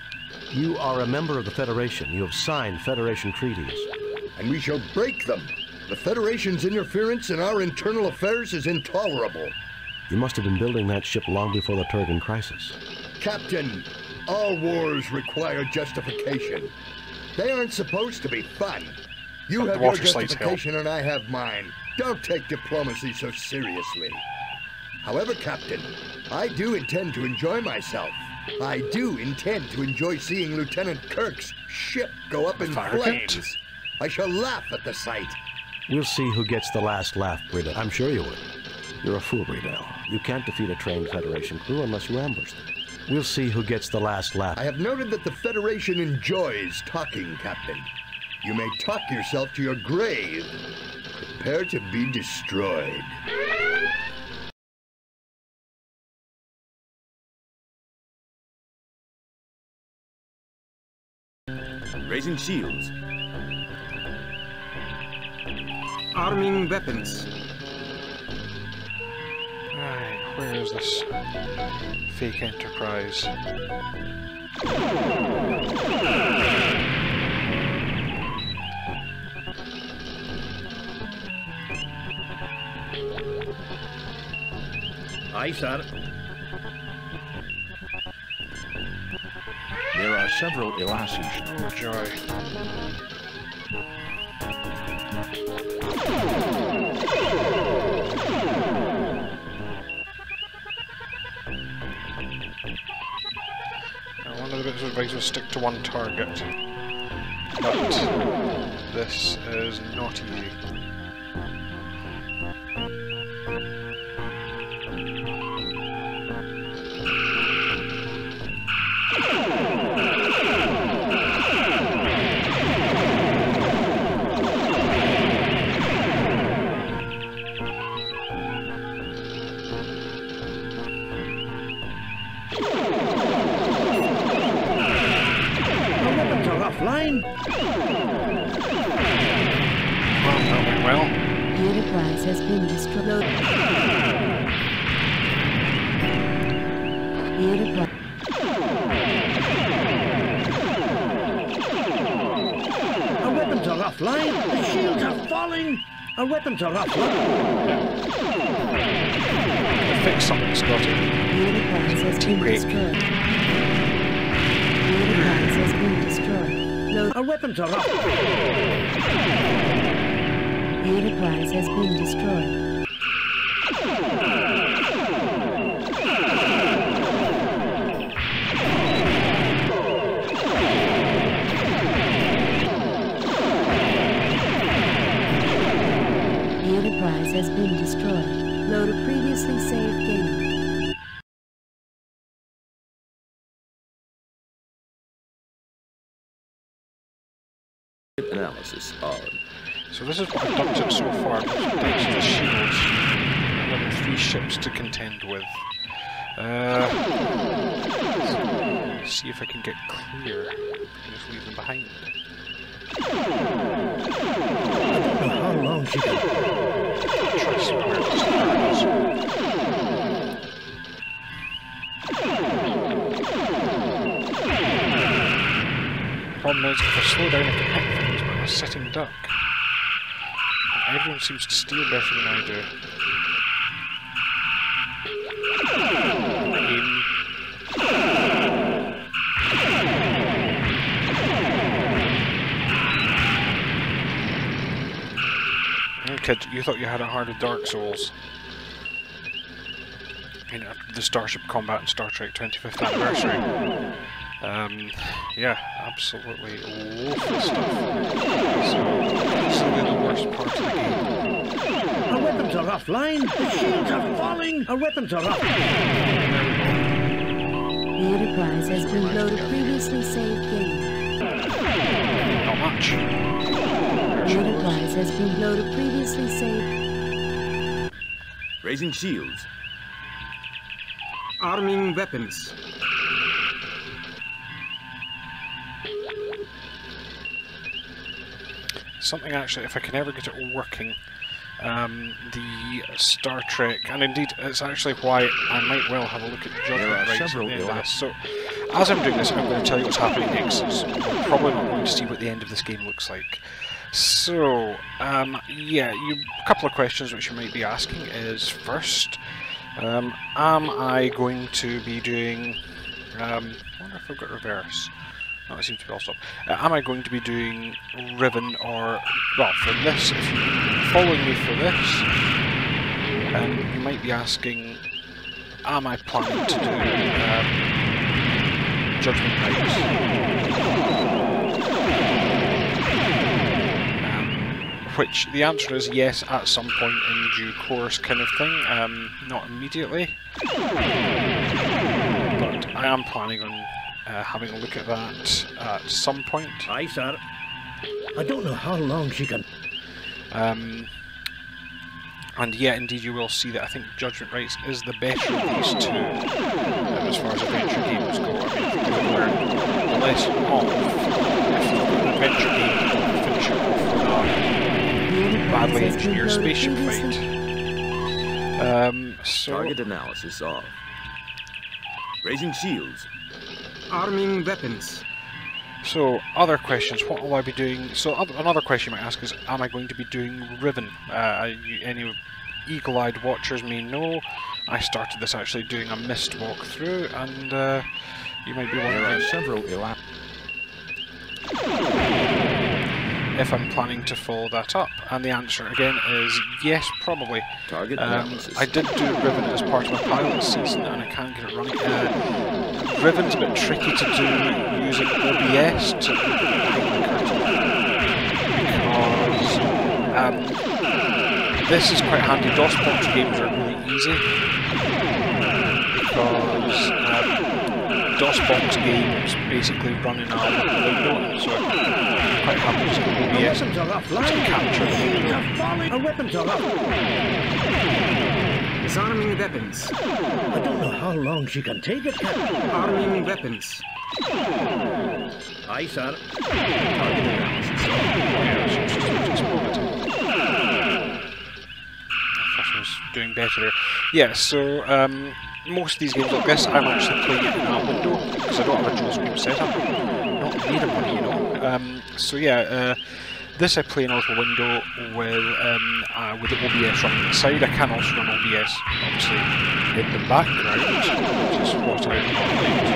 You are a member of the Federation. You have signed Federation treaties. And we shall break them. The Federation's interference in our internal affairs is intolerable. You must have been building that ship long before the Turgan crisis. Captain, all wars require justification. They aren't supposed to be fun. You have your justification and I have mine. Don't take diplomacy so seriously. However, Captain, I do intend to enjoy myself. I do intend to enjoy seeing Lieutenant Kirk's ship go up in flames. I shall laugh at the sight. We'll see who gets the last laugh, Bridell. I'm sure you would. You're a fool, Bridell. You can't defeat a trained Federation crew unless you ambush them. We'll see who gets the last laugh. I have noted that the Federation enjoys talking, Captain. You may talk yourself to your grave. Prepare to be destroyed. Raising shields. Arming weapons. Right, where is this fake Enterprise? Aye, sir. There are several Elasis. Oh, joy. One of the bits of advice was stick to one target. But this is not easy. Well, the Enterprise has been destroyed. The Enterprise. Our weapons are offline. The shields are falling. Our weapons are offline. Fix something, Scotty. The Enterprise has been destroyed. The Enterprise has been destroyed. Our weapons are offline. The Enterprise has been destroyed. The Enterprise has been destroyed. Load a previously saved game. Analysis on. So this is what I've done to it so far. Thanks to the shields. I'm having 3 ships to contend with. See if I can get clear. And just leave them behind. I don't know how long she can. Try to see where this problem is, if I slow down, I can hit things, but I'm a sitting duck. And everyone seems to steer better than I do. Kid, you thought you had it hard with Dark Souls. You know, the Starship Combat in Star Trek 25th Anniversary. Yeah, absolutely awful stuff. So, absolutely the worst part of the game. Our weapons are offline! The shields are falling! Our weapons are offline! The Enterprise has been loaded previously saved game. Not much. The Enterprise has been loaded previously saved. Raising shields. Arming weapons. Something actually, if I can ever get it working, the Star Trek, and indeed it's actually why I might well have a look at Judgment Rights at the end of this. So, as I'm doing this, I'm going to tell you what's happening next. So we're probably not going to see what the end of this game looks like. So, yeah, a couple of questions which you might be asking is, first, am I going to be doing, I wonder if I've got reverse. No, it seems to be all stop. Am I going to be doing Riven or, well, for this, if you're following me for this, you might be asking, am I planning to do Judgment Rights? Which the answer is yes, at some point in due course, kind of thing. Not immediately, but I am planning on having a look at that at some point. Aye, sir. I don't know how long she can. And yeah, indeed, you will see that I think Judgment Rights is the better of these two as far as adventure games go. I mean, if you can learn the lesson of if an adventure game, finish it off with a badly engineered spaceship fight. So target analysis off. Raising shields. Arming weapons. So, other questions, what will I be doing? So, another question you might ask is, am I going to be doing Riven? Any eagle-eyed watchers may know, I started this actually doing a mist walkthrough, and you might be wondering... There are several if I'm planning to follow that up, and the answer again is yes, probably. Target analysis. I did do Riven as part of my pilot season, and I can't get it running. Riven's a bit tricky to do using OBS to because this is quite handy. DOSBox games are really easy because DOSBox games basically run in a window, so I'm quite happy to OBS to capture the window. Our weapons are up. Disarming weapons. I don't know how long she can take it, Captain. Arming weapons. Aye, sir. Target analysis off. I thought I was doing better there. Yeah, so most of these games like this, I'm actually playing it in a window because I don't have a dual screen setup. Not made of money, you know. So yeah, this I play in a little window with the OBS running inside. I can also run OBS, obviously, in the background, which is what I normally do.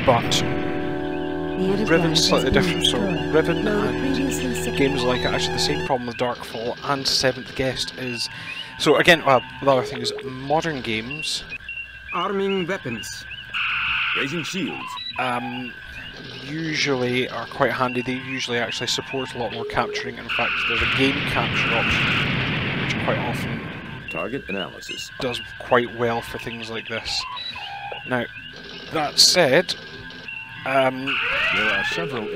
But Riven's slightly different. So Riven and games like it, actually the same problem with Darkfall and Seventh Guest is... So again, the other thing is, modern games... Arming weapons. Raising shields. Usually are quite handy. They usually actually support a lot more capturing. In fact, there's a game capture option, which quite often target analysis does quite well for things like this. Now, that said, there are several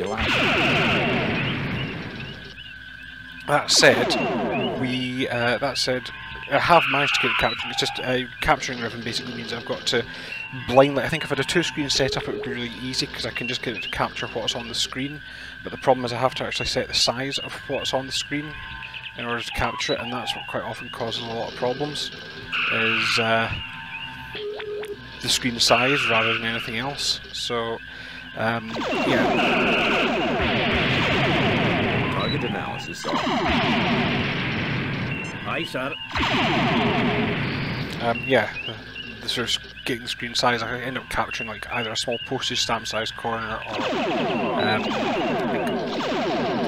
I have managed to get it capturing. It's just capturing Riven basically means I've got to blindly. I think if I had a two-screen setup, it would be really easy because I can just get it to capture what's on the screen. But the problem is I have to actually set the size of what's on the screen in order to capture it, and that's what quite often causes a lot of problems. Is the screen size rather than anything else. So yeah. Target analysis off. Aye, sir. Yeah, the sort of getting the screen size, I end up capturing like either a small postage stamp size corner or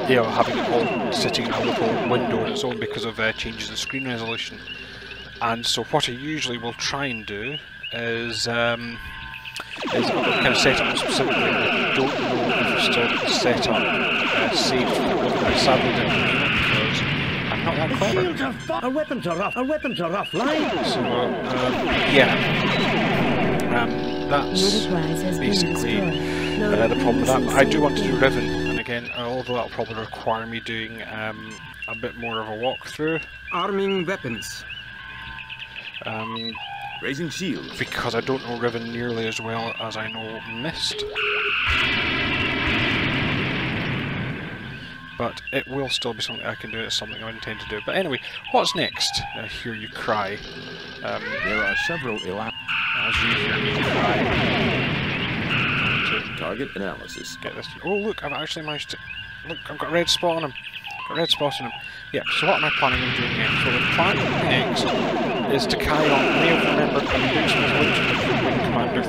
you know, having it all sitting in a little window on its own because of changes in screen resolution. And so what I usually will try and do is I've kind of set up specifically. I don't know if it's still set up saved for the Riven. I sadly didn't mean it because I'm not that clever. Our weapons are off. Our weapons are offline. So yeah, that's basically the problem with that. But I do want to do Riven, and again, although that'll probably require me doing a bit more of a walkthrough. Arming weapons. Raising shields. Because I don't know Riven nearly as well as I know Mist. But it will still be something I can do. It's something I intend to do. But anyway, what's next? I hear you cry. There are several as you hear me cry. Target analysis. Get this. Oh look, I've actually managed to. Look, I've got a red spot on him. Got a red spot on him. Yeah. So what am I planning on doing next? So the plan next is to carry on. You may have remembered I've been doing some evolutions of Wing Commander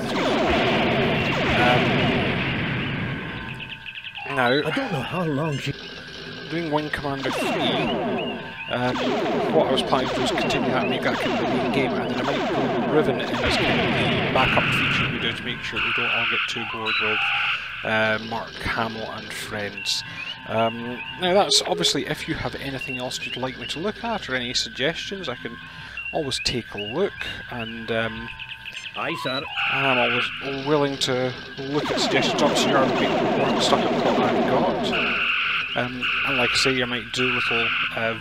3. Now I don't know how long she. Doing Wing Commander 3, what I was planning to do is continue that and make that kind of the main game, and then I might go Riven in as kind of the backup feature we do to make sure we don't all get too bored with Mark Hamill and friends. Now that's obviously, if you have anything else you'd like me to look at, or any suggestions, I can always take a look, and aye, sir. I'm always willing to look at suggestions. Obviously you're more stuck at what I've got. And like I say, I might do little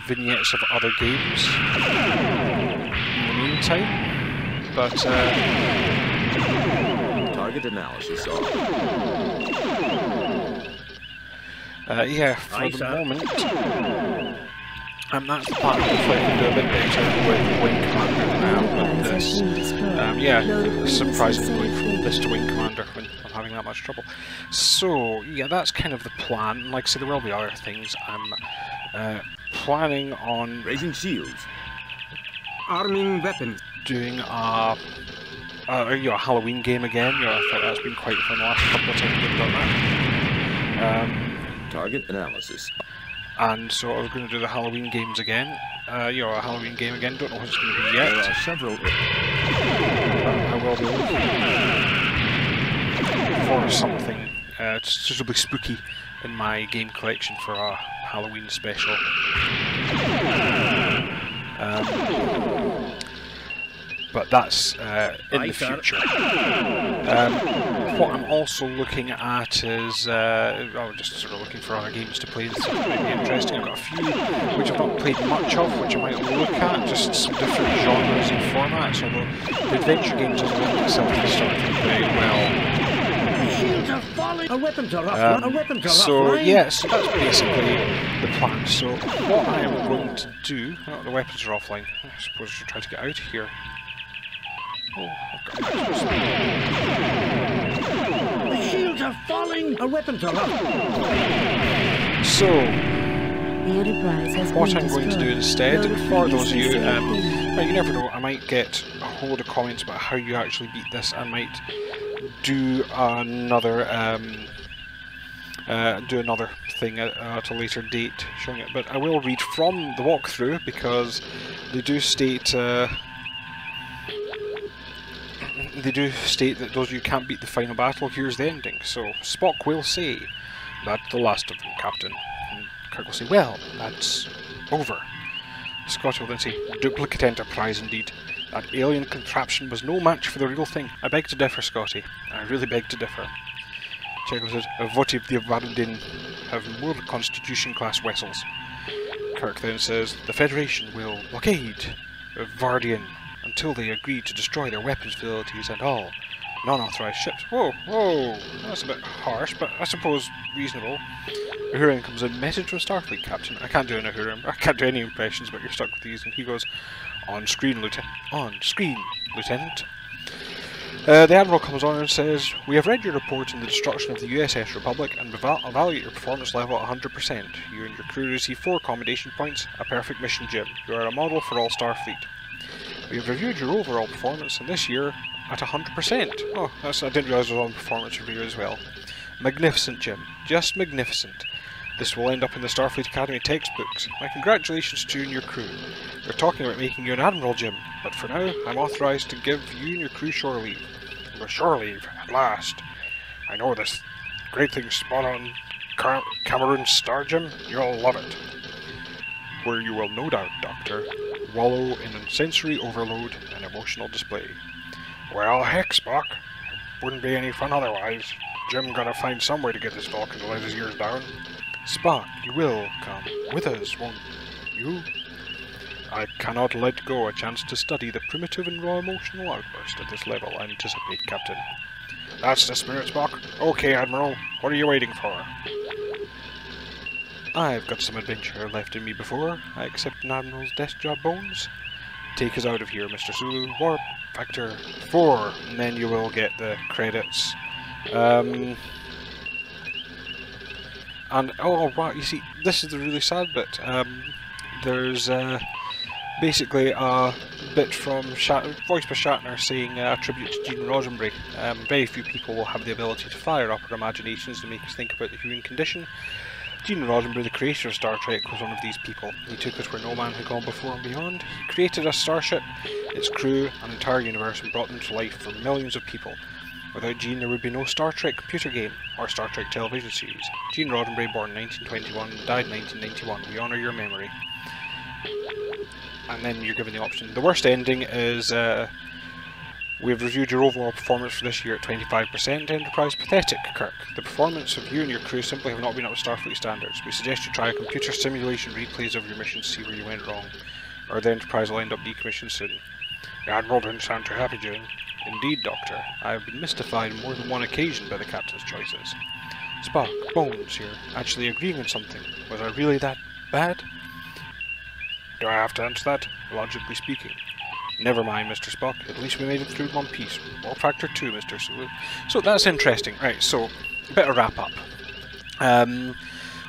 vignettes of other games in the meantime. But target analysis off. Yeah, for the moment, that's the plan. Hopefully I can do a bit better with Wing Commander than I am with this. Yeah, it's surprising going from this to Wing Commander when I'm having that much trouble. So, yeah, that's kind of the plan. Like I said, there will be other things. I'm planning on... Raising shields. Arming weapons. Doing a Halloween game again. I thought that's been quite fun the last couple of times we've done that. Target analysis. And so I was going to do the Halloween games again. A Halloween game again. Don't know what it's going to be yet. There are several. I will be looking for something suitably spooky in my game collection for a Halloween special. But that's in the future. What I'm also looking at is, just sort of looking for other games to play and stuff that might be interesting. I've got a few which I've not played much of, which I might look at, just some different genres and formats, although the adventure game doesn't lend itself to the sort of thing very well. Shields are falling. Our weapons are off. Our weapons are so yes, so that's basically the plan. So what I am going to do, the weapons are offline. I suppose I should try to get out of here. Oh, I've got the shields are falling! Our weapons are up! So, the Enterprise has what I'm going to do instead, for those of you, you never know, I might get a whole load of comments about how you actually beat this. I might do another thing at a later date showing it, but I will read from the walkthrough because they do state that those of you who can't beat the final battle, here's the ending. So Spock will say, "That's the last of them, Captain." And Kirk will say, "Well, that's over." Scotty will then say, "Duplicate Enterprise indeed. That alien contraption was no match for the real thing. I beg to differ, Scotty. I really beg to differ." Chekhov says, "What if the Vardin have more Constitution-class vessels?" Kirk then says, "The Federation will blockade Vardian until they agree to destroy their weapons facilities and all non-authorized ships." Whoa, whoa, that's a bit harsh, but I suppose reasonable. Uhurian comes in, "Message from Starfleet, Captain." I can't do an Uhurian, I can't do any impressions, but you're stuck with these. And he goes, "On screen, Lieutenant. On screen, Lieutenant." The Admiral comes on and says, "We have read your report on the destruction of the USS Republic and evaluate your performance level at 100%. You and your crew receive 4 commendation points, a perfect mission, Jim. You are a model for all Starfleet. We have reviewed your overall performance, and this year at 100%. Oh, I didn't realise there was on performance review as well. Magnificent, Jim. Just magnificent. This will end up in the Starfleet Academy textbooks. My congratulations to you and your crew. We're talking about making you an Admiral, Jim, but for now, I'm authorised to give you and your crew shore leave." Well, shore leave, at last. I know this great thing spot on Cameron's star, Jim. You'll love it. Where you will no doubt, Doctor, wallow in sensory overload and emotional display. Well, heck, Spock. Wouldn't be any fun otherwise. Jim gotta find some way to get this Vulcan to let his ears down. Spock, you will come with us, won't you? I cannot let go a chance to study the primitive and raw emotional outburst at this level, I anticipate, Captain. That's the spirit, Spock. Okay, Admiral, what are you waiting for? I've got some adventure left in me before I accept an Admiral's desk job bones. Take us out of here, Mr. Sulu. Warp Factor 4, and then you will get the credits. And, oh wow, you see, this is the really sad bit. There's basically a bit from voiced by Shatner saying a tribute to Gene Roddenberry. Very few people will have the ability to fire up our imaginations and make us think about the human condition. Gene Roddenberry, the creator of Star Trek, was one of these people. He took us where no man had gone before and beyond. He created a starship, its crew, an entire universe, and brought them to life for millions of people. Without Gene, there would be no Star Trek computer game or Star Trek television series. Gene Roddenberry, born 1921, died 1991. We honour your memory. And then you're given the option. The worst ending is, we've reviewed your overall performance for this year at 25%. Enterprise pathetic, Kirk. The performance of you and your crew simply have not been up to Starfleet standards. We suggest you try a computer simulation replays of your mission to see where you went wrong, or the Enterprise will end up decommissioned soon. The Admiral didn't sound too happy, Jane. Indeed, Doctor. I have been mystified on more than one occasion by the Captain's choices. Spock, Bones here, actually agreeing on something. Was I really that bad? Do I have to answer that? Logically speaking. Never mind, Mr. Spock. At least we made it through one piece. Warp Factor 2, Mr. Sulu. So that's interesting. Right, so, a bit of wrap-up.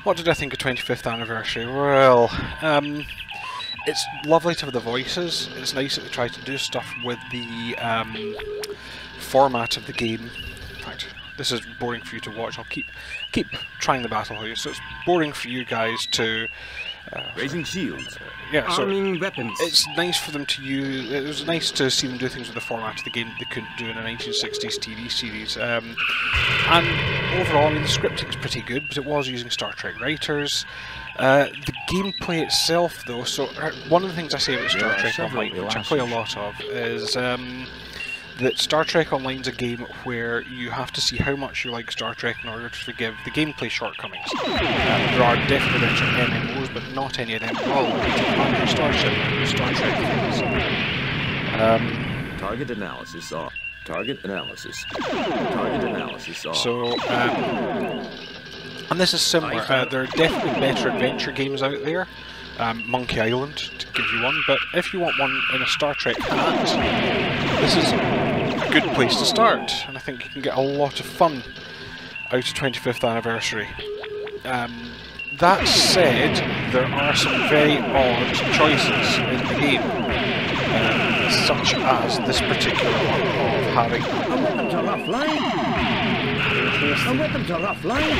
What did I think of 25th anniversary? Well, it's lovely to have the voices. It's nice that they try to do stuff with the format of the game. In fact, this is boring for you to watch. I'll keep trying the battle for you. So it's boring for you guys to... raising shields. Yeah, so arming weapons. It's nice for them to use. It was nice to see them do things with the format of the game that they couldn't do in a 1960s TV series. And overall, I mean, the scripting's pretty good, but it was using Star Trek writers. The gameplay itself, though, so one of the things I say about Star Trek Online, which I play a lot of, is that Star Trek Online's a game where you have to see how much you like Star Trek in order to forgive the gameplay shortcomings. There are definitely better MMOs, but not any of them are all Commander Starship Star Trek things. Target analysis off. Target analysis. Target analysis off. So, and this is similar. There are definitely better adventure games out there. Monkey Island, to give you one, but if you want one in a Star Trek hat, this is a good place to start, and I think you can get a lot of fun out of 25th anniversary. That said, there are some very odd choices in the game, such as this particular one of having... Our weapons are offline! Our weapons are offline!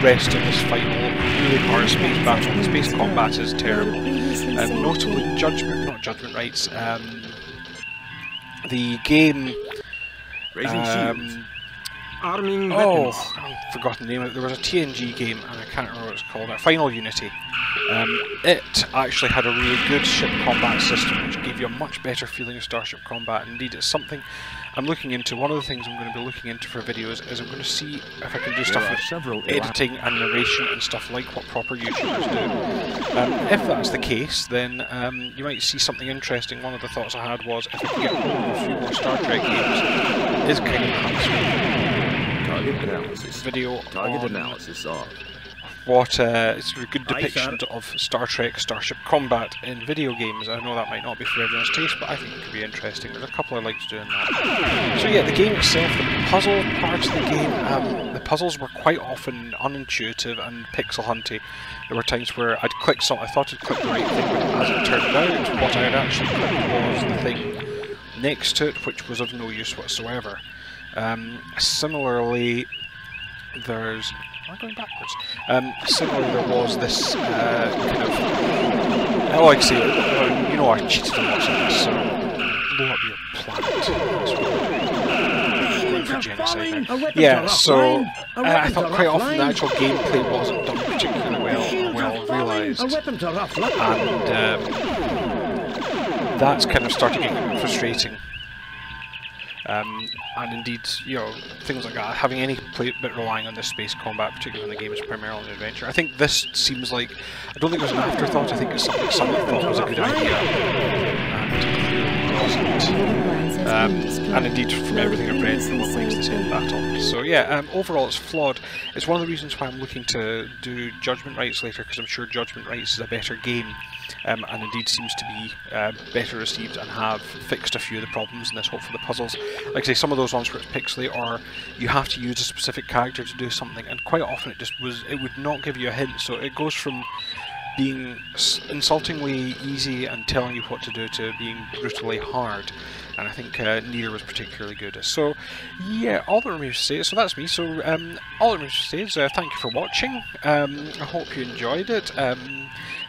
Rest in this final, really hard space battle. The space combat is terrible. Notably, not judgment rights. The game. Raising shields. Arming weapons. I've forgotten the name of it. There was a TNG game, and I can't remember what it's called. Final Unity. It actually had a really good ship combat system, which gave you a much better feeling of starship combat. Indeed, it's something I'm looking into. One of the things I'm going to be looking into for videos is I'm going to see if I can do stuff with editing and narration and stuff like what proper YouTubers do. If that's the case, then you might see something interesting. One of the thoughts I had was, if I can get hold of a few more Star Trek games, is kind of handsome. Target analysis. Video Target on analysis off. What it's a good depiction of Star Trek Starship combat in video games. I know that might not be for everyone's taste, but I think it could be interesting. There's a couple I like to do in that. So yeah, the game itself, the puzzle parts of the game, the puzzles were quite often unintuitive and pixel hunty. There were times where I'd click something, I thought I'd click the right thing, but as it turned out, what I had actually clicked was the thing next to it, which was of no use whatsoever. Similarly, there's... Am I going backwards? Similarly, there was this kind of... like I say, you know I cheated a lot in this, so blow up your planet. Going for genocide now. Yeah, so I thought quite often the actual gameplay wasn't done particularly well realised. And that's kind of started getting frustrating. and indeed, you know, things like that, having any bit relying on this space combat, particularly when the game is primarily an adventure. I think this seems like, I don't think it was an afterthought, I think it's something someone thought was a good idea, and wasn't. And indeed, from everything I've read, no one likes this end battle. So yeah, overall it's flawed. It's one of the reasons why I'm looking to do Judgment Rights later, because I'm sure Judgment Rights is a better game, and indeed seems to be better received and have fixed a few of the problems in this. Hopefully the puzzles, like I say, some of those ones where it's pixely or you have to use a specific character to do something, and quite often it would not give you a hint. So it goes from being insultingly easy and telling you what to do to being brutally hard, and I think Nier was particularly good. So yeah, all that remains to say, so that's me. So all that remains to say is thank you for watching. I hope you enjoyed it.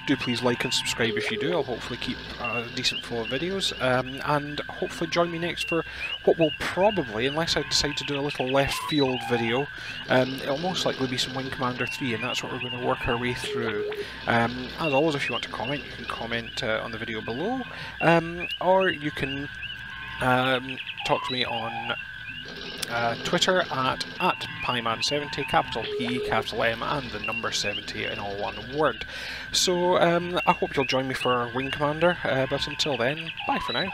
Do please like and subscribe if you do. I'll hopefully keep a decent flow of videos, and hopefully join me next for what will probably, unless I decide to do a little left field video, it'll most likely be some Wing Commander 3, and that's what we're going to work our way through. As always, if you want to comment, you can comment on the video below, or you can talk to me on Twitter at Pieman70, capital P, capital M, and the number 70 in all one word. So I hope you'll join me for Wing Commander, but until then, bye for now.